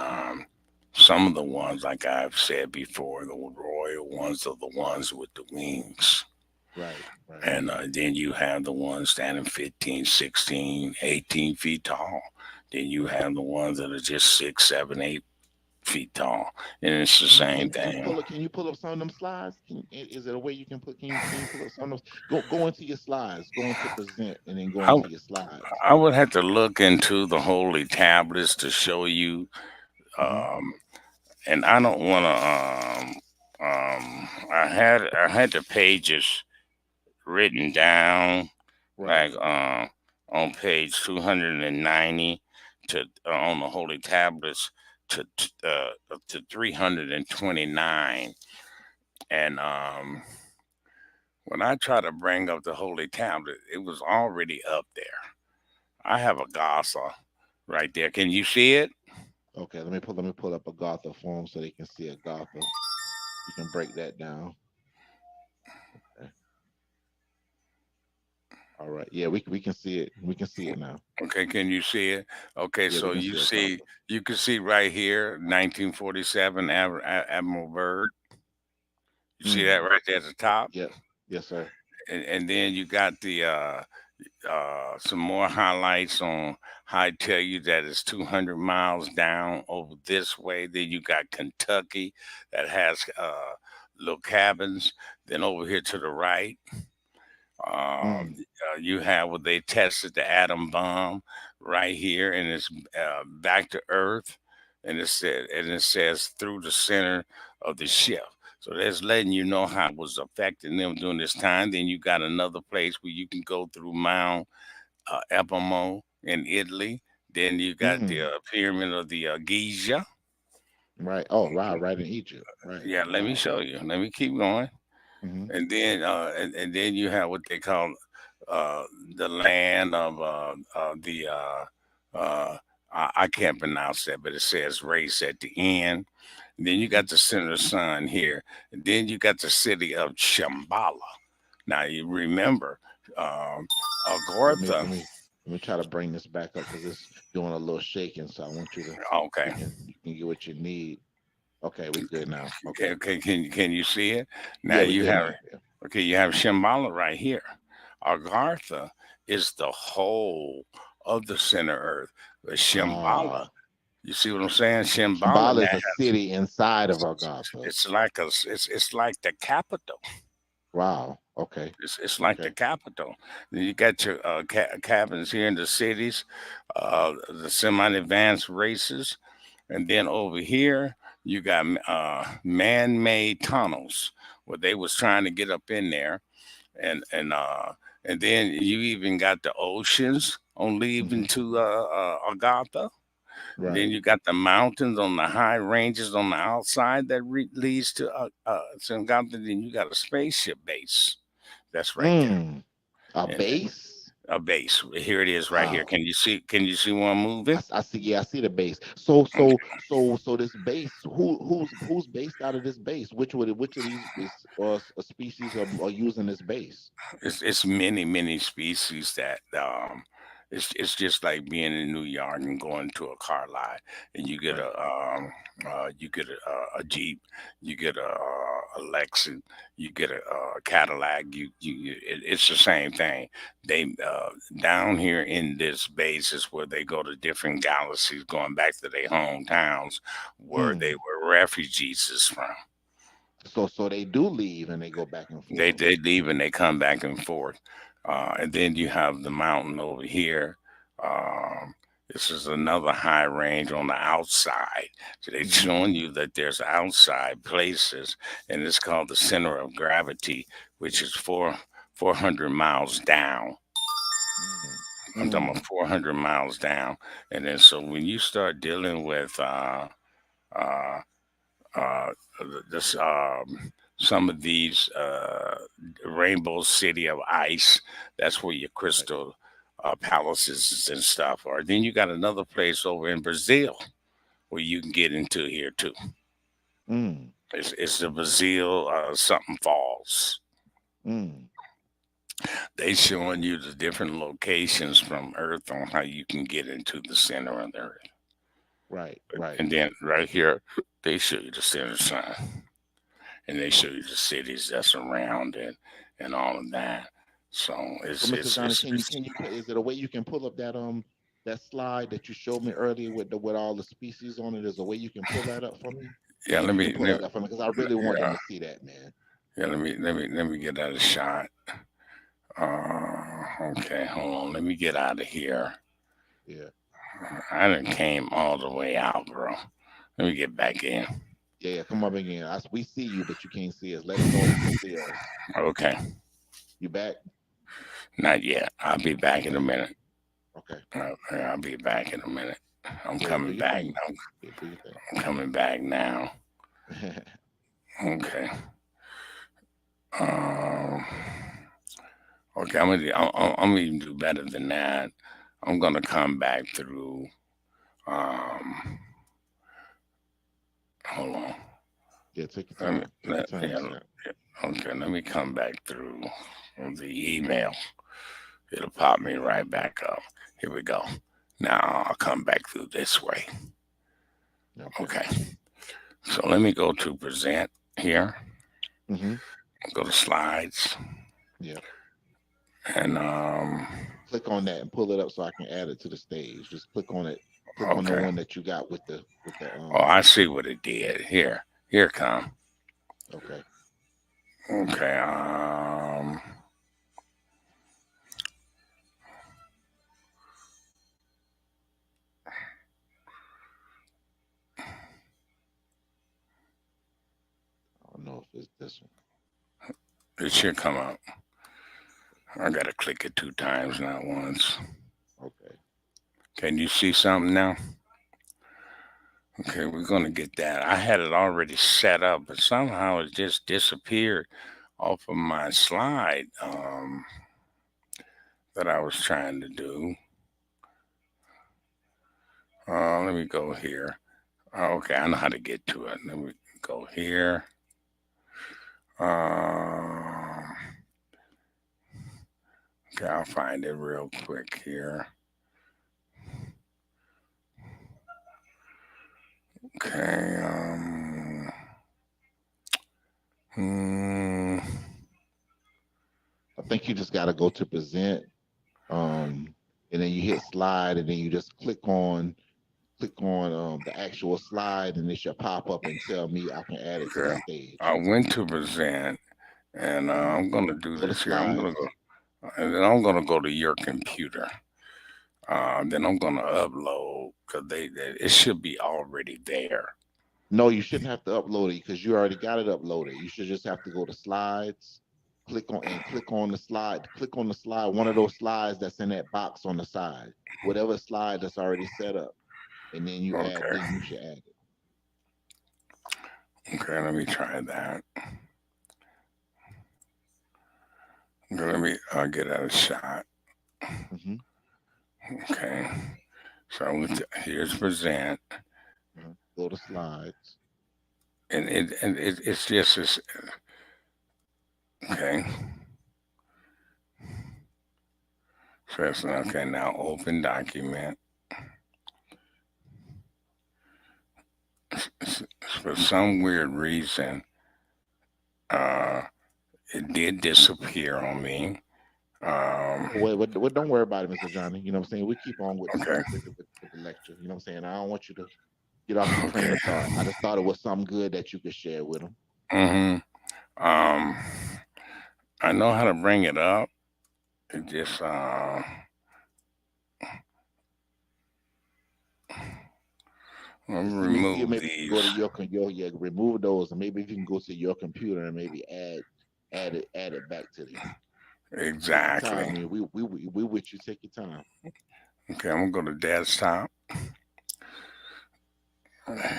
some of the ones, like I've said before, the royal ones are the ones with the wings. Right. Right. And then you have the ones standing 15, 16, 18 feet tall. Then you Right. have the ones that are just 6, 7, 8 feet tall. And it's the same thing. Can you pull up some of them slides? Is it a way you can put can you pull up some of those? Go into your slides, go into present, and then go I, into your slides. I would have to look into the holy tablets to show you. Hmm. Um, and I don't want to. I had the pages written down, Right. like on page 290 to on the holy tablets to 329, and when I try to bring up the holy tablet, it was already up there. I have a Gaza right there. Can you see it? Okay. Let me pull up a Agartha form so they can see a Agartha. You can break that down. Okay. All right. Yeah, we can see it. We can see it now. Okay, can you see it? Okay, Yeah, we so can you see a see, Agartha. you can see right here, 1947 Admiral Byrd. You see that Mm. right there at the top, Yes. Yes, sir. and then you got the some more highlights on how I tell you that it's 200 miles down over this way. Then you got Kentucky that has little cabins. Then over here to the right, Mm. you have where they tested the atom bomb right here, and it's back to Earth, and it says through the center of the ship. So that's letting you know how it was affecting them during this time. Then you got another place where you can go through Mount Epamo in Italy. Then you got the Mm. pyramid of the Giza, Right. Oh, right, right in Egypt. Right. Yeah, let me Wow. show you. Let me keep going. Hmm. And then you have what they call uh, the land of the uh, I can't pronounce that, but it says race at the end. And then you Hmm. got the center sun here. And then you got the city of Shambhala. Now you remember Let me Agartha. let me let me try to bring this back up because it's doing a little shaking. So I want you to Okay, you can get what you need. Okay, we good now. okay, Okay. okay. Can you see it? Now Yeah, we you good have now. Yeah. okay. You have Shambhala right here. Agartha is the whole of the center earth. But Shambhala, Ah, you see what I'm saying? Shambhala Shambhala now is a has city inside of Agartha. it's like it's like the capital. Wow. Okay. It's like the Okay. capital. Then you got your cabins here in the cities, the semi-advanced races, and then over here you got man-made tunnels where they was trying to get up in there, and and uh, and then you even got the oceans on Hmm. leaving to Agartha. Then Right. you got the mountains on the high ranges on the outside that leads to Agartha. Then you got a spaceship base that's right there, Mm. A and base. a base. Here it is, right here. Wow. Can you see? Can you see one moving? I see. Yeah, I see the base. So this base. Who's based out of this base? Which of these species are using this base? It's many species that it's just like being in New York and going to a car lot and Right. you get a Jeep, you get a Lexus, you get a Cadillac. It's the same thing. They down here in this base is where they go to different galaxies, going back to their hometowns where they Mm. were refugees is from. So they do leave and they go back and They forth. they leave and they come back and forth, and then you have the mountain over here. Um, this is another high range on the outside. So they're Hmm. showing you that there's outside places, and it's called the center of gravity, which is 400 miles down. Mm. I'm talking about Mm. 400 miles down, and then so when you start dealing with uh, uh, this some of these Rainbow City of Ice. That's where your Right. crystal palaces and stuff are. Then you got another place over in Brazil where you can get into here too. Mm. It's the Brazil something falls. Mm. They showing you the different locations from Earth on how you can get into the center of the Earth. Right. Right. And then right here, they show you the center sign. And they show you the cities that's around it and all of that. So So, Mr. Johnny, is it a way you can pull up that slide that you showed me earlier with all the species on it? Is a way you can pull that up for me? yeah. If you can pull that up for me, because I really want them Yeah, to see that, man. yeah. Let me get that a shot. Okay, hold on. Let me get out of here. Yeah. I done came all the way out, bro. Let me get back in. Yeah, yeah. Come up again. We see you, but you can't see us. Let us know if you can see us. Okay, You back? not yet. I'll be back in a Okay. minute. Okay. Okay, I'll be back in a minute. I'm Yeah, do coming your back thing. now. Yeah, do your I'm coming back now. thing. Okay. Um. Okay, I'm gonna even do better than that. I'm gonna come back through. Um, hold on. Yeah, take your Let me, time. Take your time, yeah, sir. okay, let me come back through the email. It'll pop me right back up. Here we go. Now I'll come back through this way. Okay. Okay. So let me go to present here. Mm-hmm. Go to slides Yeah. and Click on that and pull it up so I can add it to the stage. Just click on it. Click on the okay. one that you got with the Oh, I see what it did. Here come. okay. Okay. I don't know if it's this one. It should come up. I gotta click it 2 times, not once. Okay. Can you see something now? Okay, we're gonna get that. I had it already set up, but somehow it just disappeared off of my slide that I was trying to do. Let me go here. Okay, I know how to get to it. Let me go here. Okay, I'll find it real quick here. Okay. Hmm, I think you just got to go to present, um, and then you hit slide, and then you just click on the actual slide, and it should pop up and tell me I can add it to the okay. I stage. went to present, and Hmm. I'm gonna do Go to this here. I'm gonna slides. go, and then I'm gonna go to your computer. Then I'm gonna upload because it should be already there. No, you shouldn't have to upload it because you already got it uploaded. You should just have to go to slides, click on the slide, click on the slide, one of those slides that's in that box on the side, whatever slide that's already set up, and Okay. then you should add it. Okay. Let me try that. Okay, let me get at a shot. Hmm. Okay. So I went to, here's present, Go to slides. and it's just this. Okay. So it's okay. Now open document. For some weird reason, uh, it did disappear on me. Um, Don't worry about it, Mr. Johnny. You know what I'm saying? We keep on with the okay. with the lecture. You know what I'm saying? I don't want you to get off your train Okay. of thought. I just thought it was something good that you could share with them. Mm-hmm. Um, I know how to bring it up. It just let me You remove maybe go to these. your yeah, remove those, and maybe if you can go to your computer and maybe add it back to them. Take your Exactly. time. We with you. Take your time. Okay, I'm gonna go to desktop.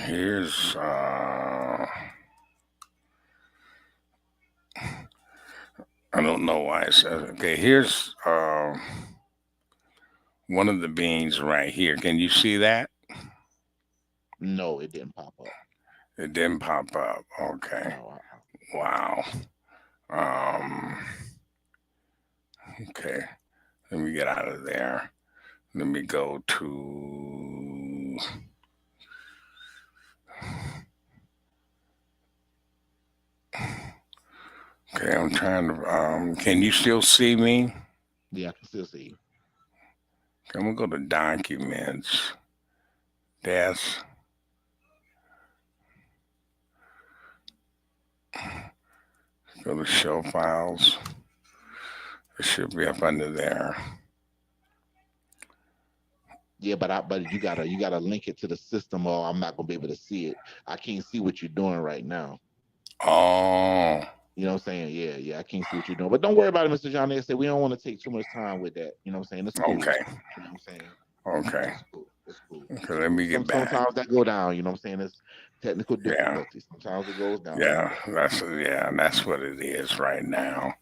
Here's I don't know why it says okay. Here's one of the beans right here. Can you see that? No, it didn't pop up. It didn't pop up. Okay. No. Wow. Um. Okay. Let me get out of there. Let me go to. Okay, I'm trying to. Can you still see me? Yeah, I can still see you. Okay, I'm gonna go to documents. That's go to show files. It should be up under there. Yeah, but you gotta link it to the system, or I'm not gonna be able to see it. I can't see what you're doing right now. Oh, You know what I'm saying? Yeah, I can't see what you're doing. But don't worry about it, Mr. John. They said we don't want to take too much time with that. You know what I'm saying? It's cool. okay, You know what I'm saying? okay. It's cool. It's cool. Okay, It's let cool. me get back. Sometimes that go down, you know what I'm saying? It's technical Yeah, difficulties. Sometimes it goes down. yeah. That's what it is right now.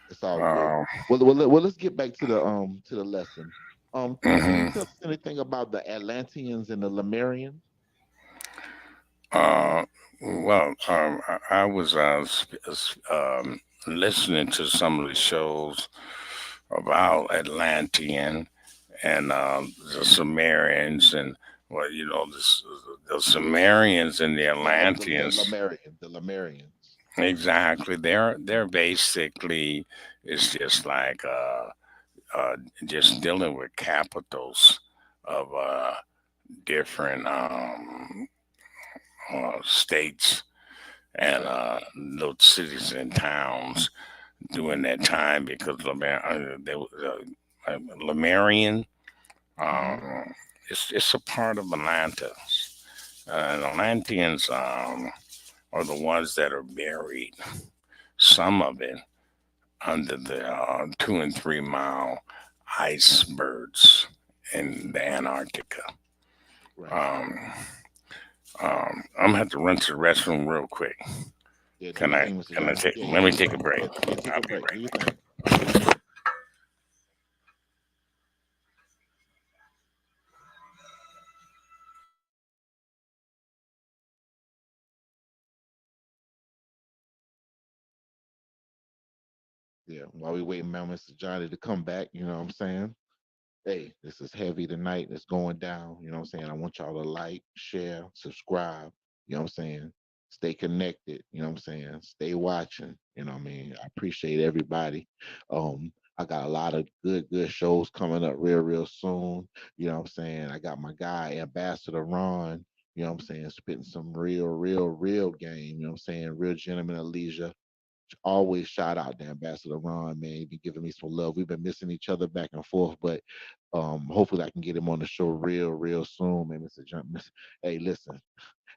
It's all good. Um, Let's get back to the lesson. Can you hmm tell us anything about the Atlanteans and the Lemurians? uh, well, I was listening to some of the shows Hmm. about Atlantean and the Sumerians and well, the Sumerians and the Atlanteans. The Lemurians. Exactly, they're basically it's just like just dealing with capitals of different states and Right. little cities and towns during that time because Lemurian Hmm. um, it's a part of Atlanta. Atlanteans are the ones that are buried, some of it under the 2 and 3 mile icebergs in the Antarctica. Right. Um, I'm gonna have to run to the restroom real quick. Yeah, do Can your I? thing, Mr. Can I Johnny. take? Yeah, Let yeah, me yeah. take a break. Yeah, yeah, take I'll a be break. Do right your back. thing. Yeah, while we waiting on Mr. Johnny to come back, you know what I'm saying? Hey, this is heavy tonight. It's going down. You know what I'm saying? I want y'all to like, share, subscribe. You know what I'm saying? Stay connected. You know what I'm saying? Stay watching. You know what I mean? I appreciate everybody. I got a lot of good shows coming up real soon. You know what I'm saying? I got my guy, Ambassador Ron. You know what I'm saying? Spitting some real game. You know what I'm saying? Real gentleman of leisure. Always shout out to Ambassador Ron, man. He been giving me some love. We've been missing each other back and forth, but hopefully I can get him on the show real soon, man. Mr. John, hey, listen,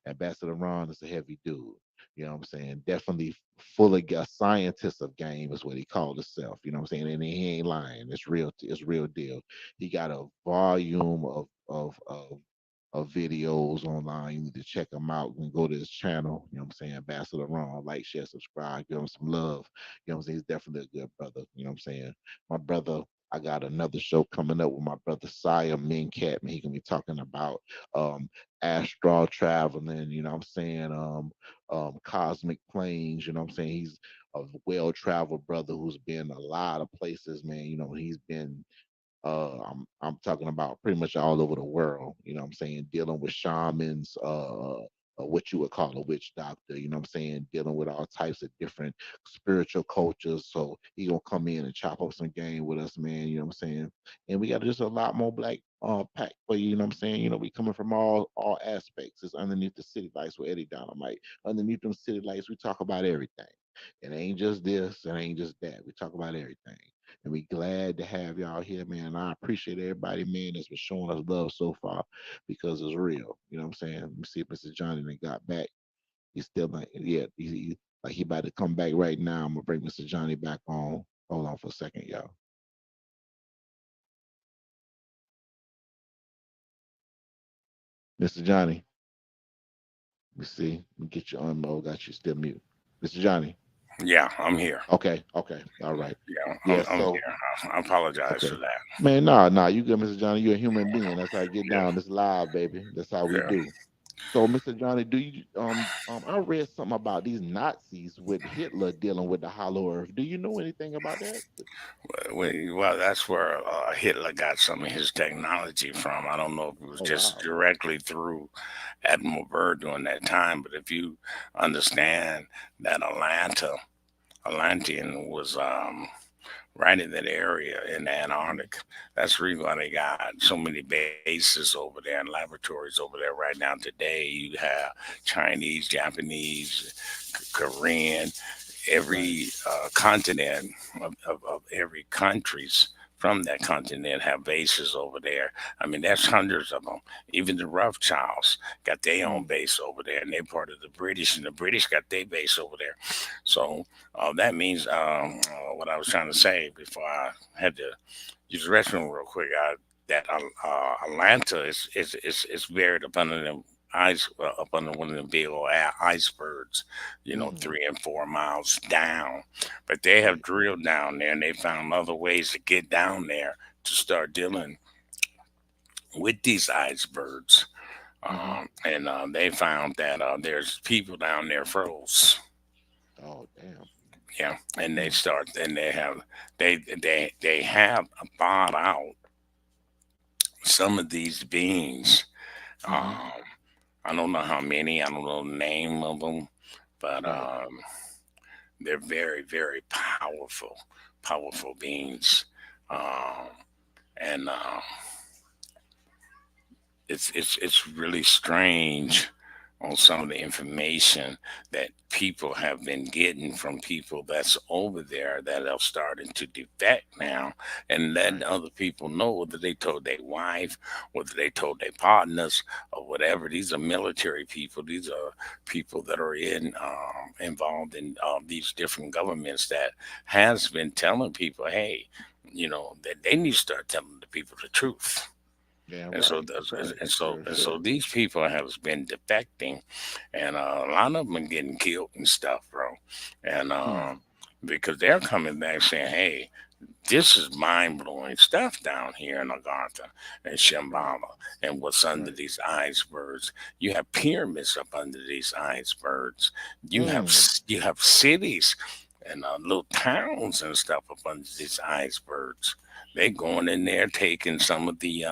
Ambassador Ron is a heavy dude. You know what I'm saying? Definitely full of a scientist of game is what he called himself. You know what I'm saying? And he ain't lying. It's real. It's real deal. He got a volume of videos online. You need to check him out and go to his channel. You know what I'm saying? Ambassador Ron, like, share, subscribe, give him some love. You know what I'm saying? He's definitely a good brother. You know what I'm saying? My brother, I got another show coming up with my brother Saya Mincat, man. He gonna be talking about um astral traveling, you know what I'm saying? Cosmic planes, you know what I'm saying? He's a well-traveled brother who's been a lot of places, man. You know, he's been I'm talking about pretty much all over the world. You know what I'm saying? Dealing with shamans, what you would call a witch doctor. You know what I'm saying? Dealing with all types of different spiritual cultures. So he gonna come in and chop up some game with us, man. You know what I'm saying? And we got just a lot more black pack for you. You know what I'm saying? You know, we coming from all aspects. It's underneath the city lights with Eddie Dynamite. Underneath them city lights, we talk about everything. It ain't just this, it ain't just that. We talk about everything. And we glad to have y'all here, man. I appreciate everybody, man, that's been showing us love so far because it's real. You know what I'm saying? Let me see if Mr. Johnny then got back. He's still not, yeah, like he about to come back right now. I'm gonna bring Mr. Johnny back on. Hold on for a second, y'all. Mr. Johnny, let me see. Let me get you on mode. Got you still mute. Mr. Johnny. Yeah, I'm here. Okay. All right. Yeah, Yeah, I'm so here. I apologize for okay. that. Man, nah, you good, Mr. Johnny. You're a human being. That's how I get Yeah, down. This live, baby. That's how we yeah. do. So, Mr. Johnny, do you I read something about these Nazis with Hitler dealing with the Hollow Earth. Do you know anything about that? Well, that's where Hitler got some of his technology from. I don't know if it was Oh just wow. directly through Admiral Byrd during that time, but if you understand that Atlantean was right in that area in the Hmm. Antarctic. That's the reason why they got so many bases over there and laboratories over there right now today. You have Chinese, Japanese, Korean, Right. every continent of every countries from that continent have bases over there. I mean, there's hundreds of them. Even the Rothschilds got their own Mm. base over there, and they're part of the British, and the British got their base over there. So that means what I was trying to say before I had to use the restroom real quick. That Atlanta is buried up under them ice, up under one of them big old icebergs, Mm. 3 and 4 miles down. But they have Right. drilled down there, and they found other ways to get down there to start dealing with these icebergs. Hmm. And they found that there's people down there froze. Oh damn. Yeah, and they Mm. start, and they have bought out some of these beings. Hmm. Um, I don't know how many. I don't know the name of them, but Right. they're very powerful beings. Um, and it's really strange on some of the information that people have been getting from people that's over there that are starting to defect now and letting Right. other people know, whether they told their wife, whether they told their partners or whatever. These are military people. These are people that are involved in these different governments that has been telling people, hey, that they need to start telling the people the truth. Yeah, And so right. That's right. Sure, and so sure. these people have been defecting, and a lot of them are getting killed and stuff, bro. And Mm, because they're coming back saying, "Hey, this is mind blowing stuff down here in Agartha and right, Shambhala and what's under right. these icebergs. You have pyramids up under these icebergs. Mm, You have cities and little towns and stuff up under these icebergs. They going in there taking some of the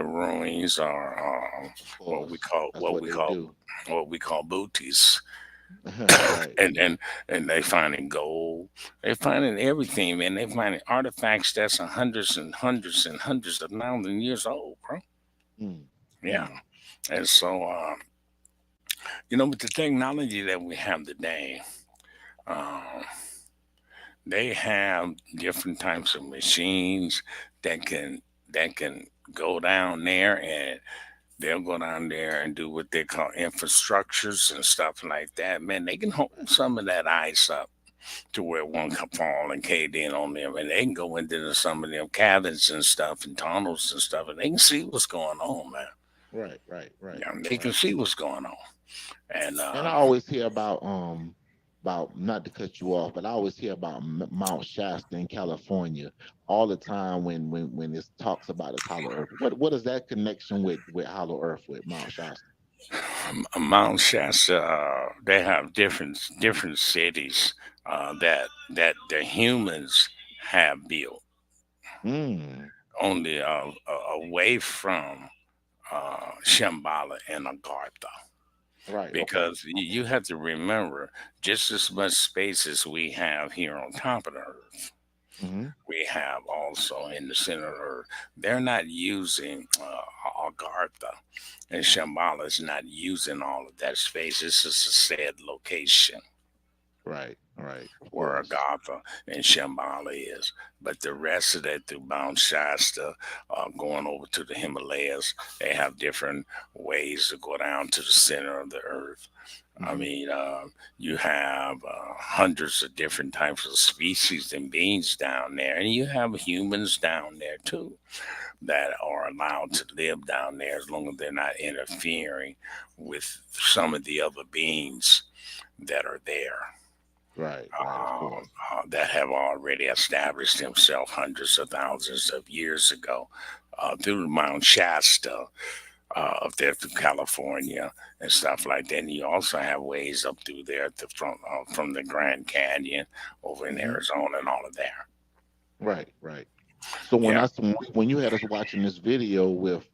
ruins or of course. That's what they do. what we call booties, Right. and they finding gold. They finding everything, man. They finding artifacts that's hundreds and hundreds and hundreds of thousands of years old, bro. Mm, Yeah, mm, and so with the technology that we have today, um, they have different types of machines that can go down there, and they'll go down there and do what they call infrastructures and stuff like that. Man, they can hold some of that ice up to where one can fall and cave in on them, and they can go into some of them cabins and stuff and tunnels and stuff, and they can see what's going on, man. right, right, right, Yeah, they can right. see what's going on, and And I always hear about not to cut you off, but I always hear about Mount Shasta in California all the time when it talks about this Hollow Earth. What is that connection with Hollow Earth with Mount Shasta? Mount Shasta, they have different cities that the humans have built Mm, only away from Shambhala and Agartha. right. Okay. Because you have to remember, just as much space as we have here on top of the earth, Mm-hmm. we have also in the center of the earth. They're not using Agartha, and Shambhala is not using all of that space. This is a said location Right. Right. Of where course. Agartha and Shambhala is. But the rest of that through Mount Shasta, going over to the Himalayas, they have different ways to go down to the center of the earth. I Mm-hmm. mean, you have hundreds of different types of species and beings down there, and you have humans down there too that are allowed to live down there as long as they're not interfering with some of the other beings that are there, Right. Right. Of course. that have already established themselves hundreds of thousands of years ago through Mount Shasta, up there through California and stuff like that. And you also have ways up through there from the Grand Canyon over in Mm-hmm. Arizona and all of that. Right. Right. So Yeah. when you had us watching this video with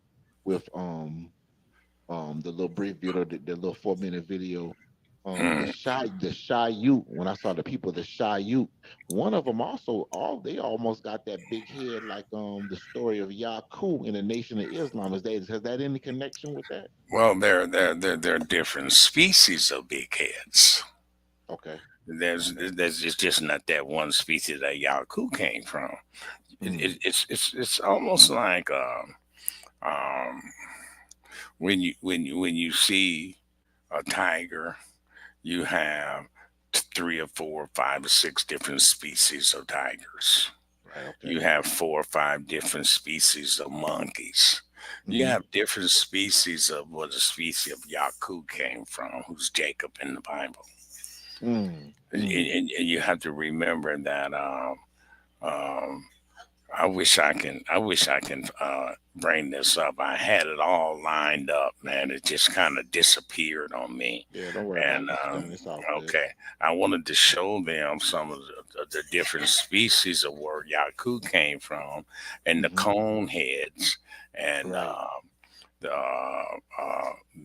the little brief video, the little 4 minute video, Mm. the shy Ute, when I saw the people, the shy Ute, one of them also they almost got that big head like the story of Yaku in the Nation of Islam. Has that any connection with that? Well, there are different species of big heads. Okay. There's just not that one species that Yaku came from. Mm, It's almost like um, when you see a tiger, you have three or four, five or six different species of tigers. right, You okay. have four or five different species of monkeys. You Mm-hmm. have different species of what the species of Yaku came from, who's Jacob in the Bible. Mm, And, mm. and you have to remember that um, I wish I can bring this up. I had it all lined up, man. It just kind of disappeared on me. Yeah, don't worry about And it, Mr. Johnny. It's all good. okay, I wanted to show them some of the different species of where Yaku came from, and the Mm-hmm. cone heads, and Right. the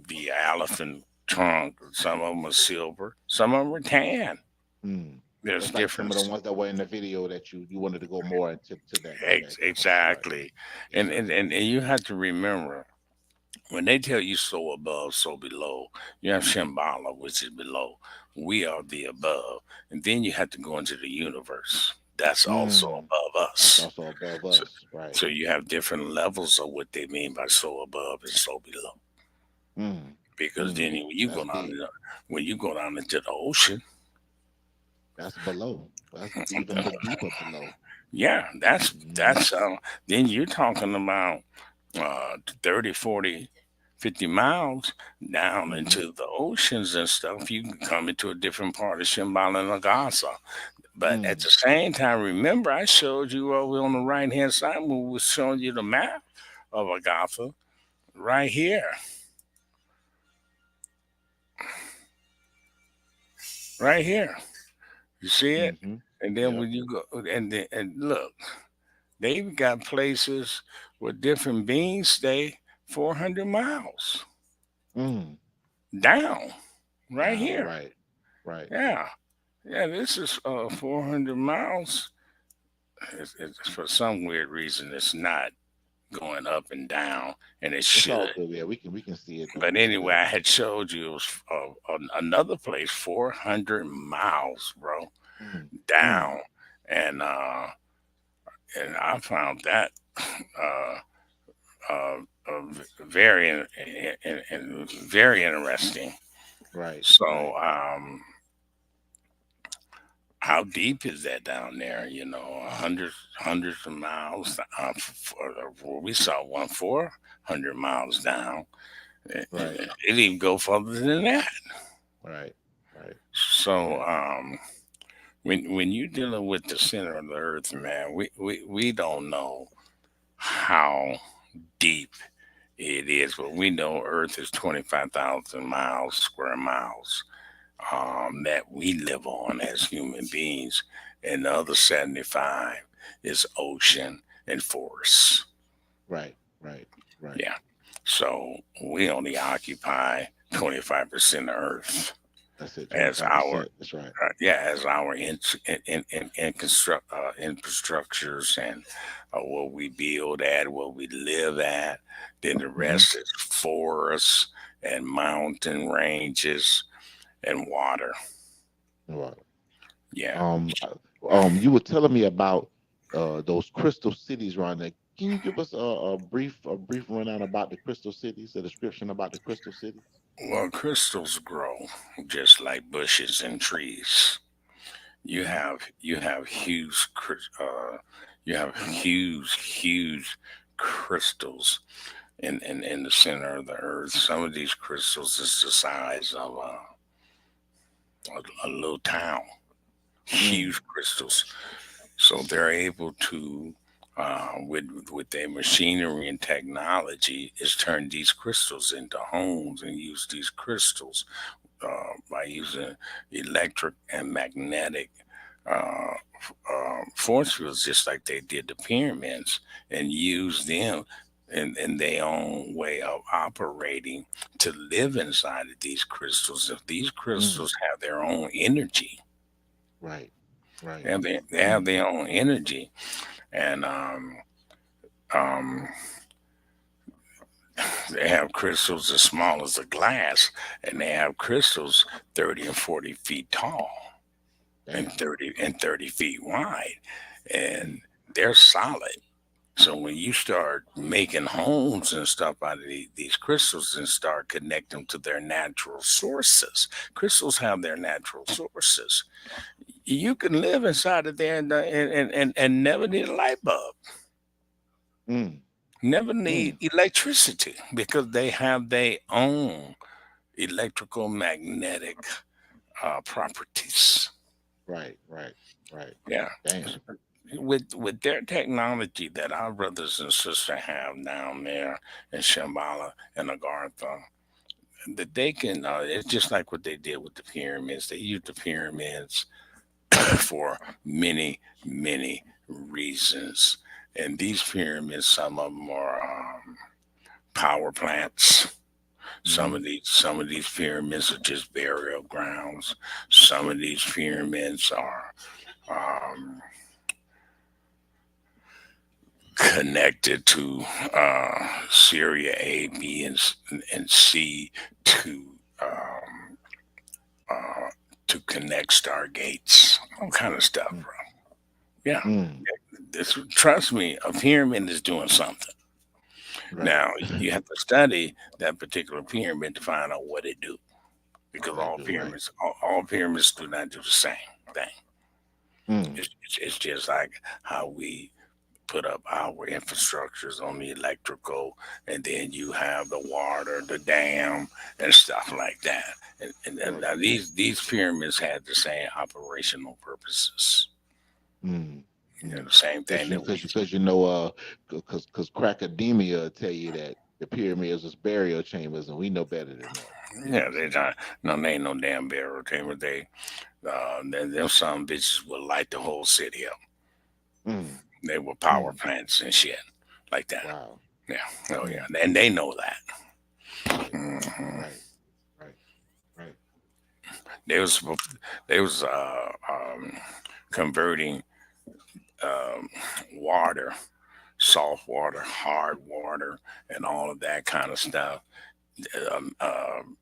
the elephant trunk. Some of them are silver, some of them are tan. Mm. There's Just like some of the difference. ones that were in the video that you wanted to go more into to that concept, right? Exactly. Yes, sir. And you have to remember when they tell you so above, so below, you have Mm-hmm. Shambhala, which is below. We are the above. And then you have to go into the universe. That's also Mm. above That's us. also above So, us, right? so you have different levels of what they mean by so above and so below. Mm. Because then Mm. That's deep. when you go down into the ocean, That's below. That's even the deeper below. yeah, Mm-hmm. that's then you're talking about 30, 40, 50 miles down Mm-hmm. into the oceans and stuff, you can come into a different part of Shambhala and Agartha. But at Mm. the same time, remember I showed you over on the right hand side when we was showing you the map of Agartha right here, right here. You see it? Mm-hmm. And then Yep. when you go and look, they've got places where different beings stay 400 miles Mm. down right Down. here. Right. Right. Yeah. Yeah, this is 400 miles. It's for some weird reason, it's not going up and down, and it It's all should. good. Yeah, we can see it though. But It's anyway, good. I had showed you it was another place, 400 miles, bro, Mm. Mm. down, and I found that uh, uh, very and very interesting. Right. So, Right. how deep is that down there? You know, hundreds of miles. Well, we saw one 400 miles down. Right. It even go further than that. Right. Right. So, Right. when you're dealing with the center of the earth, man, we don't know how deep it is, but we know Earth is 25,000 miles, square miles, that we live on as human beings, and the other 75 is ocean and forests. Right. Right. Right. Yeah. So we only occupy 25% of Earth That's it. as 25%. our That's right. as our infrastructures and what we build at, what we live at. Then the Mm-hmm. rest is forests and mountain ranges and water. Right. Yeah. You were telling me about those crystal cities around there. Can you give us a brief rundown about the crystal cities, a description about the crystal cities? Well, crystals grow just like bushes and trees. You Mm-hmm. have you have huge you have huge crystals in the center of the earth. Some of these crystals is the size of a little town. Mm. Huge crystals. So they're able to, with their machinery and technology, is turn these crystals into homes and use these crystals by using electric and magnetic force fields, just like they did the pyramids, and use them in their own way of operating to live inside of these crystals. If these Mm. crystals have their own energy, Right. Right. they have Mm. their own energy, and um, they have crystals as small as a glass, and they have crystals 30 and 40 feet tall and Damn. 30 feet wide, Mm. and they're solid. So when you start making homes and stuff out of these crystals and start connecting them to their natural sources, crystals have their natural sources. You can live inside of there and never need a light bulb, Mm. never need Mm. electricity because they have their own electrical magnetic properties. Right. Right. Right. Yeah. Damn. With their technology that our brothers and sisters have down there in Shambhala and Agartha, that they can, it's just like what they did with the pyramids. They used the pyramids for many reasons. And these pyramids, some of them are power plants. Mm-hmm. Some of these pyramids are just burial grounds. Some of these pyramids are um, connected to Syria A, B, and C to um, uh, to connect stargates, all kind of stuff, Mm. bro. Yeah, Mm. trust me, a pyramid is doing something. Right. Now you have to study that particular pyramid to find out what it do, because What they do. Right. all pyramids do not do the same thing. Mm. It's just like how we put up our infrastructures on the electrical, and then you have the water, the dam, and stuff like that. And Right. now these pyramids had the same operational purposes. Mm, You know, mm. the same thing that we. Because you know, because crackademia will tell you that the pyramids was burial chambers, and we know better than that. You know what Yeah, I'm they saying? not. No, they ain't no damn barrel chamber. Them some bitches will light the whole city up. Mm, They were power mm. plants and shit like that. Wow. Yeah. Oh Mm. yeah, and they know that. Right. Hmm. Right. Right. Right. They was they was converting um, water, soft water, hard water, and all of that kind of stuff. Um, um,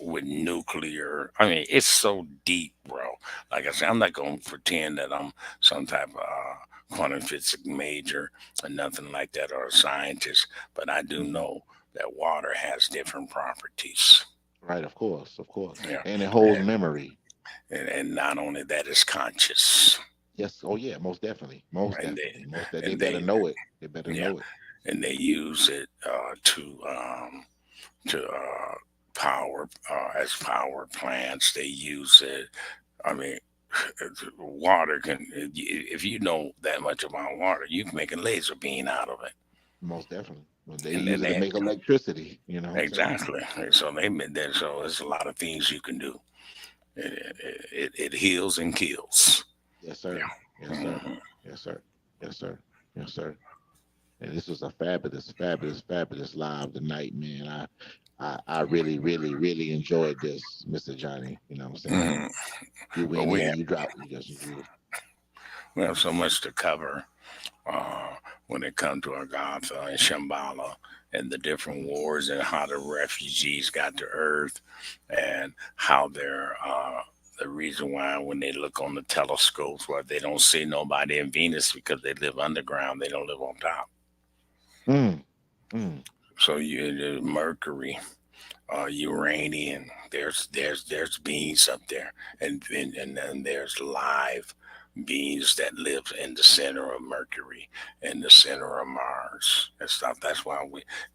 with nuclear. I mean, it's so deep, bro. Like I said, I'm not going to pretend that I'm some type of quantum physics major or nothing like that or a scientist, but I do Hmm. know that water has different properties. Right. Of course. Of course. Yeah. And it holds memory. And not only that, it's conscious. Yes. Oh yeah. Most definitely. Most And definitely. Most that they and better they, know it. They better yeah, know it. and they use it to power as power plants. They use it. I mean, water can. If you know that much about water, you can make a laser beam out of it, Most definitely. Well, they and use then it to they make electricity. You know what I'm saying? exactly. So they made that. So there's a lot of things you can do. It heals and kills. Yes, sir. Yeah. Yes, sir. Yes, sir. Yes, sir. Yes, sir. And this was a fabulous, fabulous, fabulous live tonight, man. I really, really, really enjoyed this, Mr. Johnny. You know what I'm saying? Hmm. You But went in, you dropped, we have so much to cover uh, when it comes to Agartha and Shambhala and the different Mhm. wars and how the refugees got to Earth and how they're the reason why when they look on the telescopes why they don't see nobody in Venus because they live underground, they don't live on top. Mm, mm, So you Mercury, uranium. There's beings up there, and then there's live beings that live in the center of Mercury and the center of Mars and stuff. That's why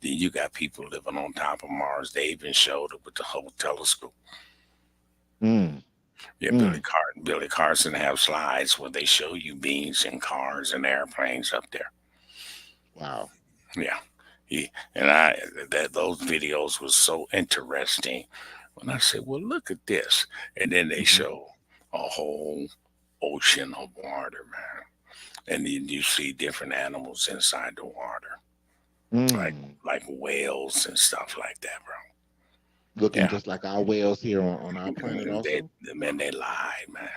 you got people living on top of Mars. They even showed it with the whole telescope. mm, Yeah, mm. Billy Carson have slides where they show you beings in cars and airplanes up there. Wow. Yeah. He, and I that those videos was so interesting when I said, "Well, look at this," and then they Hmm. show a whole ocean of water, man, and then you see different animals inside the water, like Mm. whales and stuff like that, bro. Looking Yeah, just like our whales here on our planet, they also. man, they lied, man.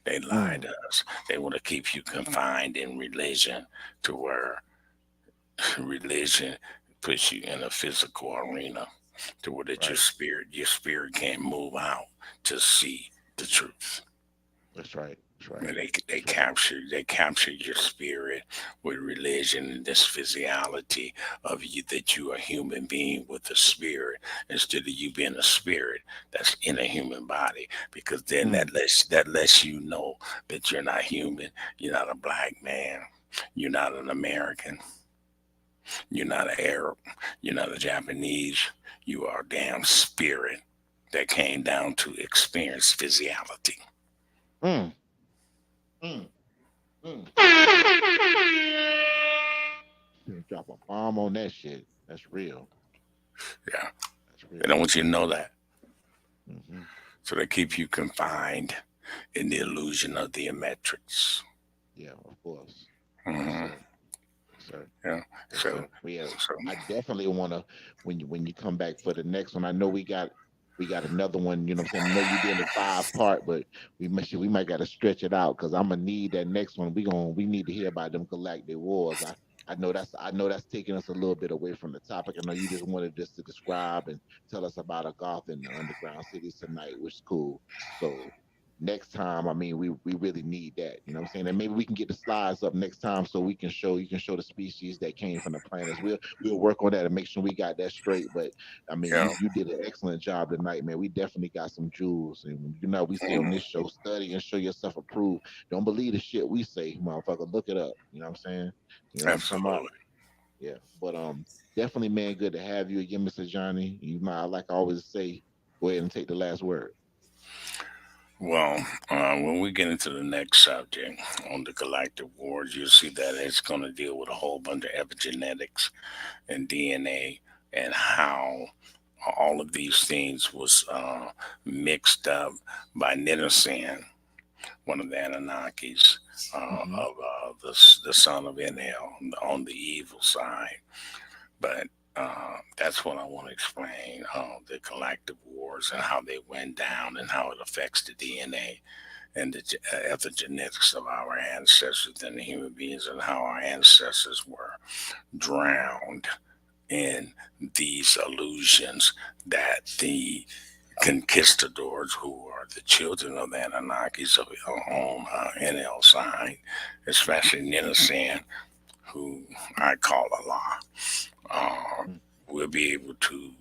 They lied Mm. to us. They want to keep you confined in religion to where religion puts you in a physical arena to where that Right. your spirit can't move out to see the truth. That's right. That's right. And That's right. they capture your spirit with religion and this physiology of you that you are a human being with a spirit instead of you being a spirit that's in a human body because then Mm. that lets you know that you're not human, you're not a black man, you're not an American, you're not an Arab. You're not a Japanese. You are a damn spirit that came down to experience physiology. Mm. Mm. Mm. Drop a bomb on that shit. That's real. Yeah. That's They don't real. want you to know that. Hmm. So they keep you confined in the illusion of the metrics. Yeah, of course. Yes, Hmm. sir. Yes, sir. Yeah. Yes, So, sir. Yeah, so, I definitely want to when you come back for the next one. I know we got another one. You know what I'm saying? I know you did a 5 part, but we might got to stretch it out because I'm gonna need that next one. We need to hear about them galactic wars. I know that's taking us a little bit away from the topic. I know you just wanted just to describe and tell us about Agartha and the underground cities tonight, which is cool. So next time, I mean, we really need that. You know what I'm saying? And maybe we can get the slides up next time so we can show you can show the species that came from the planets. We'll work on that and make sure we got that straight. But I mean, Yeah. you did an excellent job tonight, man. We definitely got some jewels. And we say on Mm, this show, study and show yourself approved. Don't believe the shit we say, motherfucker. Look it up. You know what I'm saying? You know what I'm talking about? absolutely. Yeah. But definitely, man, good to have you again, Mr. Johnny. You know, like I always say, go ahead and take the last word. Well, when we get into the next subject on the galactic wars, you'll see that it's going to deal with a whole bunch of epigenetics and DNA and how all of these things was mixed up by Nidosan, one of the Anunnakis Hmm. of the son of Enel on the evil side. But that's what I want to explain the galactic wars and how they went down and how it affects the DNA and the epigenetics of our ancestors and the human beings and how our ancestors were drowned in these illusions that the conquistadors, who are the children of the Anunnakis of on NL side, especially Ninasan, who I call Allah, uh, will be able to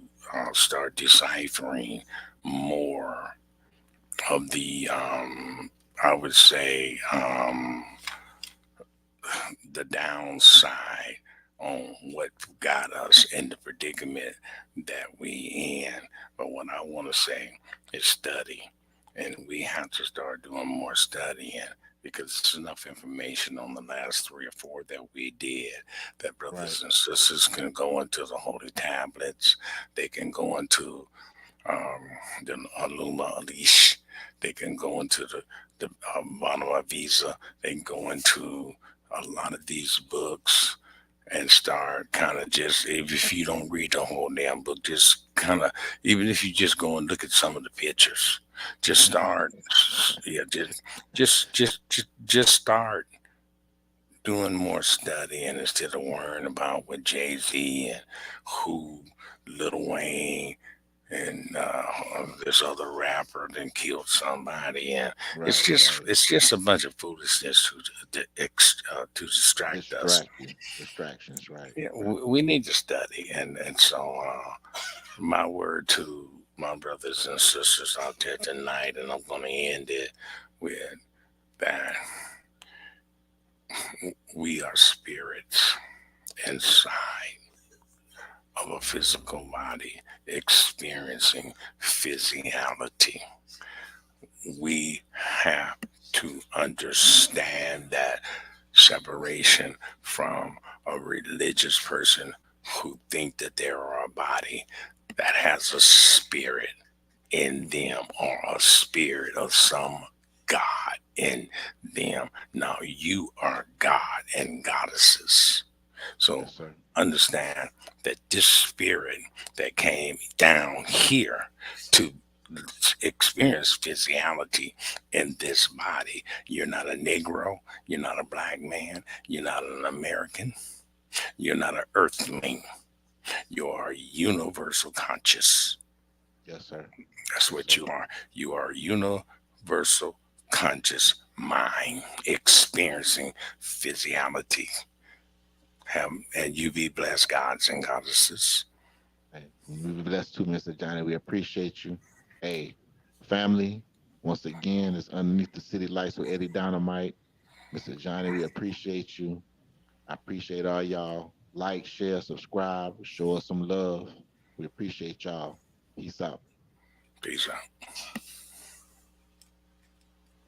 start deciphering more of the, I would say, the downside on what got us in the predicament that we in. But what I want to say is study, and we have to start doing more studying because there's enough information on the last three or four that we did that Right. brothers and sisters can go into the holy tablets. They can go into um, the Aluma Alish. They can go into the Manua Visa. They can go into a lot of these books and start kind of just, if you don't read the whole damn book, just kind of, even if you just go and look at some of the pictures, just start, yeah, just start doing more studying instead of worrying about what Jay Z and who Lil Wayne and this other rapper then killed somebody, and Right. Right. it's just a bunch of foolishness to distract us. Distract you. Distractions. Right. Yeah, Right. we need to study, and so my word to my brothers and sisters out there tonight, and I'm going to end it with that we are spirits inside of a physical body experiencing physiology. We have to understand that separation from a religious person who think that they are a body that has a spirit in them or a spirit of some god in them. Now you are God and goddesses. So Yes, sir. understand that this spirit that came down here to experience physiology in this body. You're not a Negro. You're not a black man. You're not an American. You're not an earthling. You are universal conscious. Yes, sir. That's Yes, what sir. you are. You are universal conscious mind experiencing physiology. Have, and you be blessed, gods and goddesses. Hey, we be blessed too, Mr. Johnny. We appreciate you. Hey, family, once again, it's underneath the city lights with Eddie Dynamite. Mr. Johnny, we appreciate you. I appreciate all y'all. Like, share, subscribe, show us some love. We appreciate y'all. Peace out. Peace out.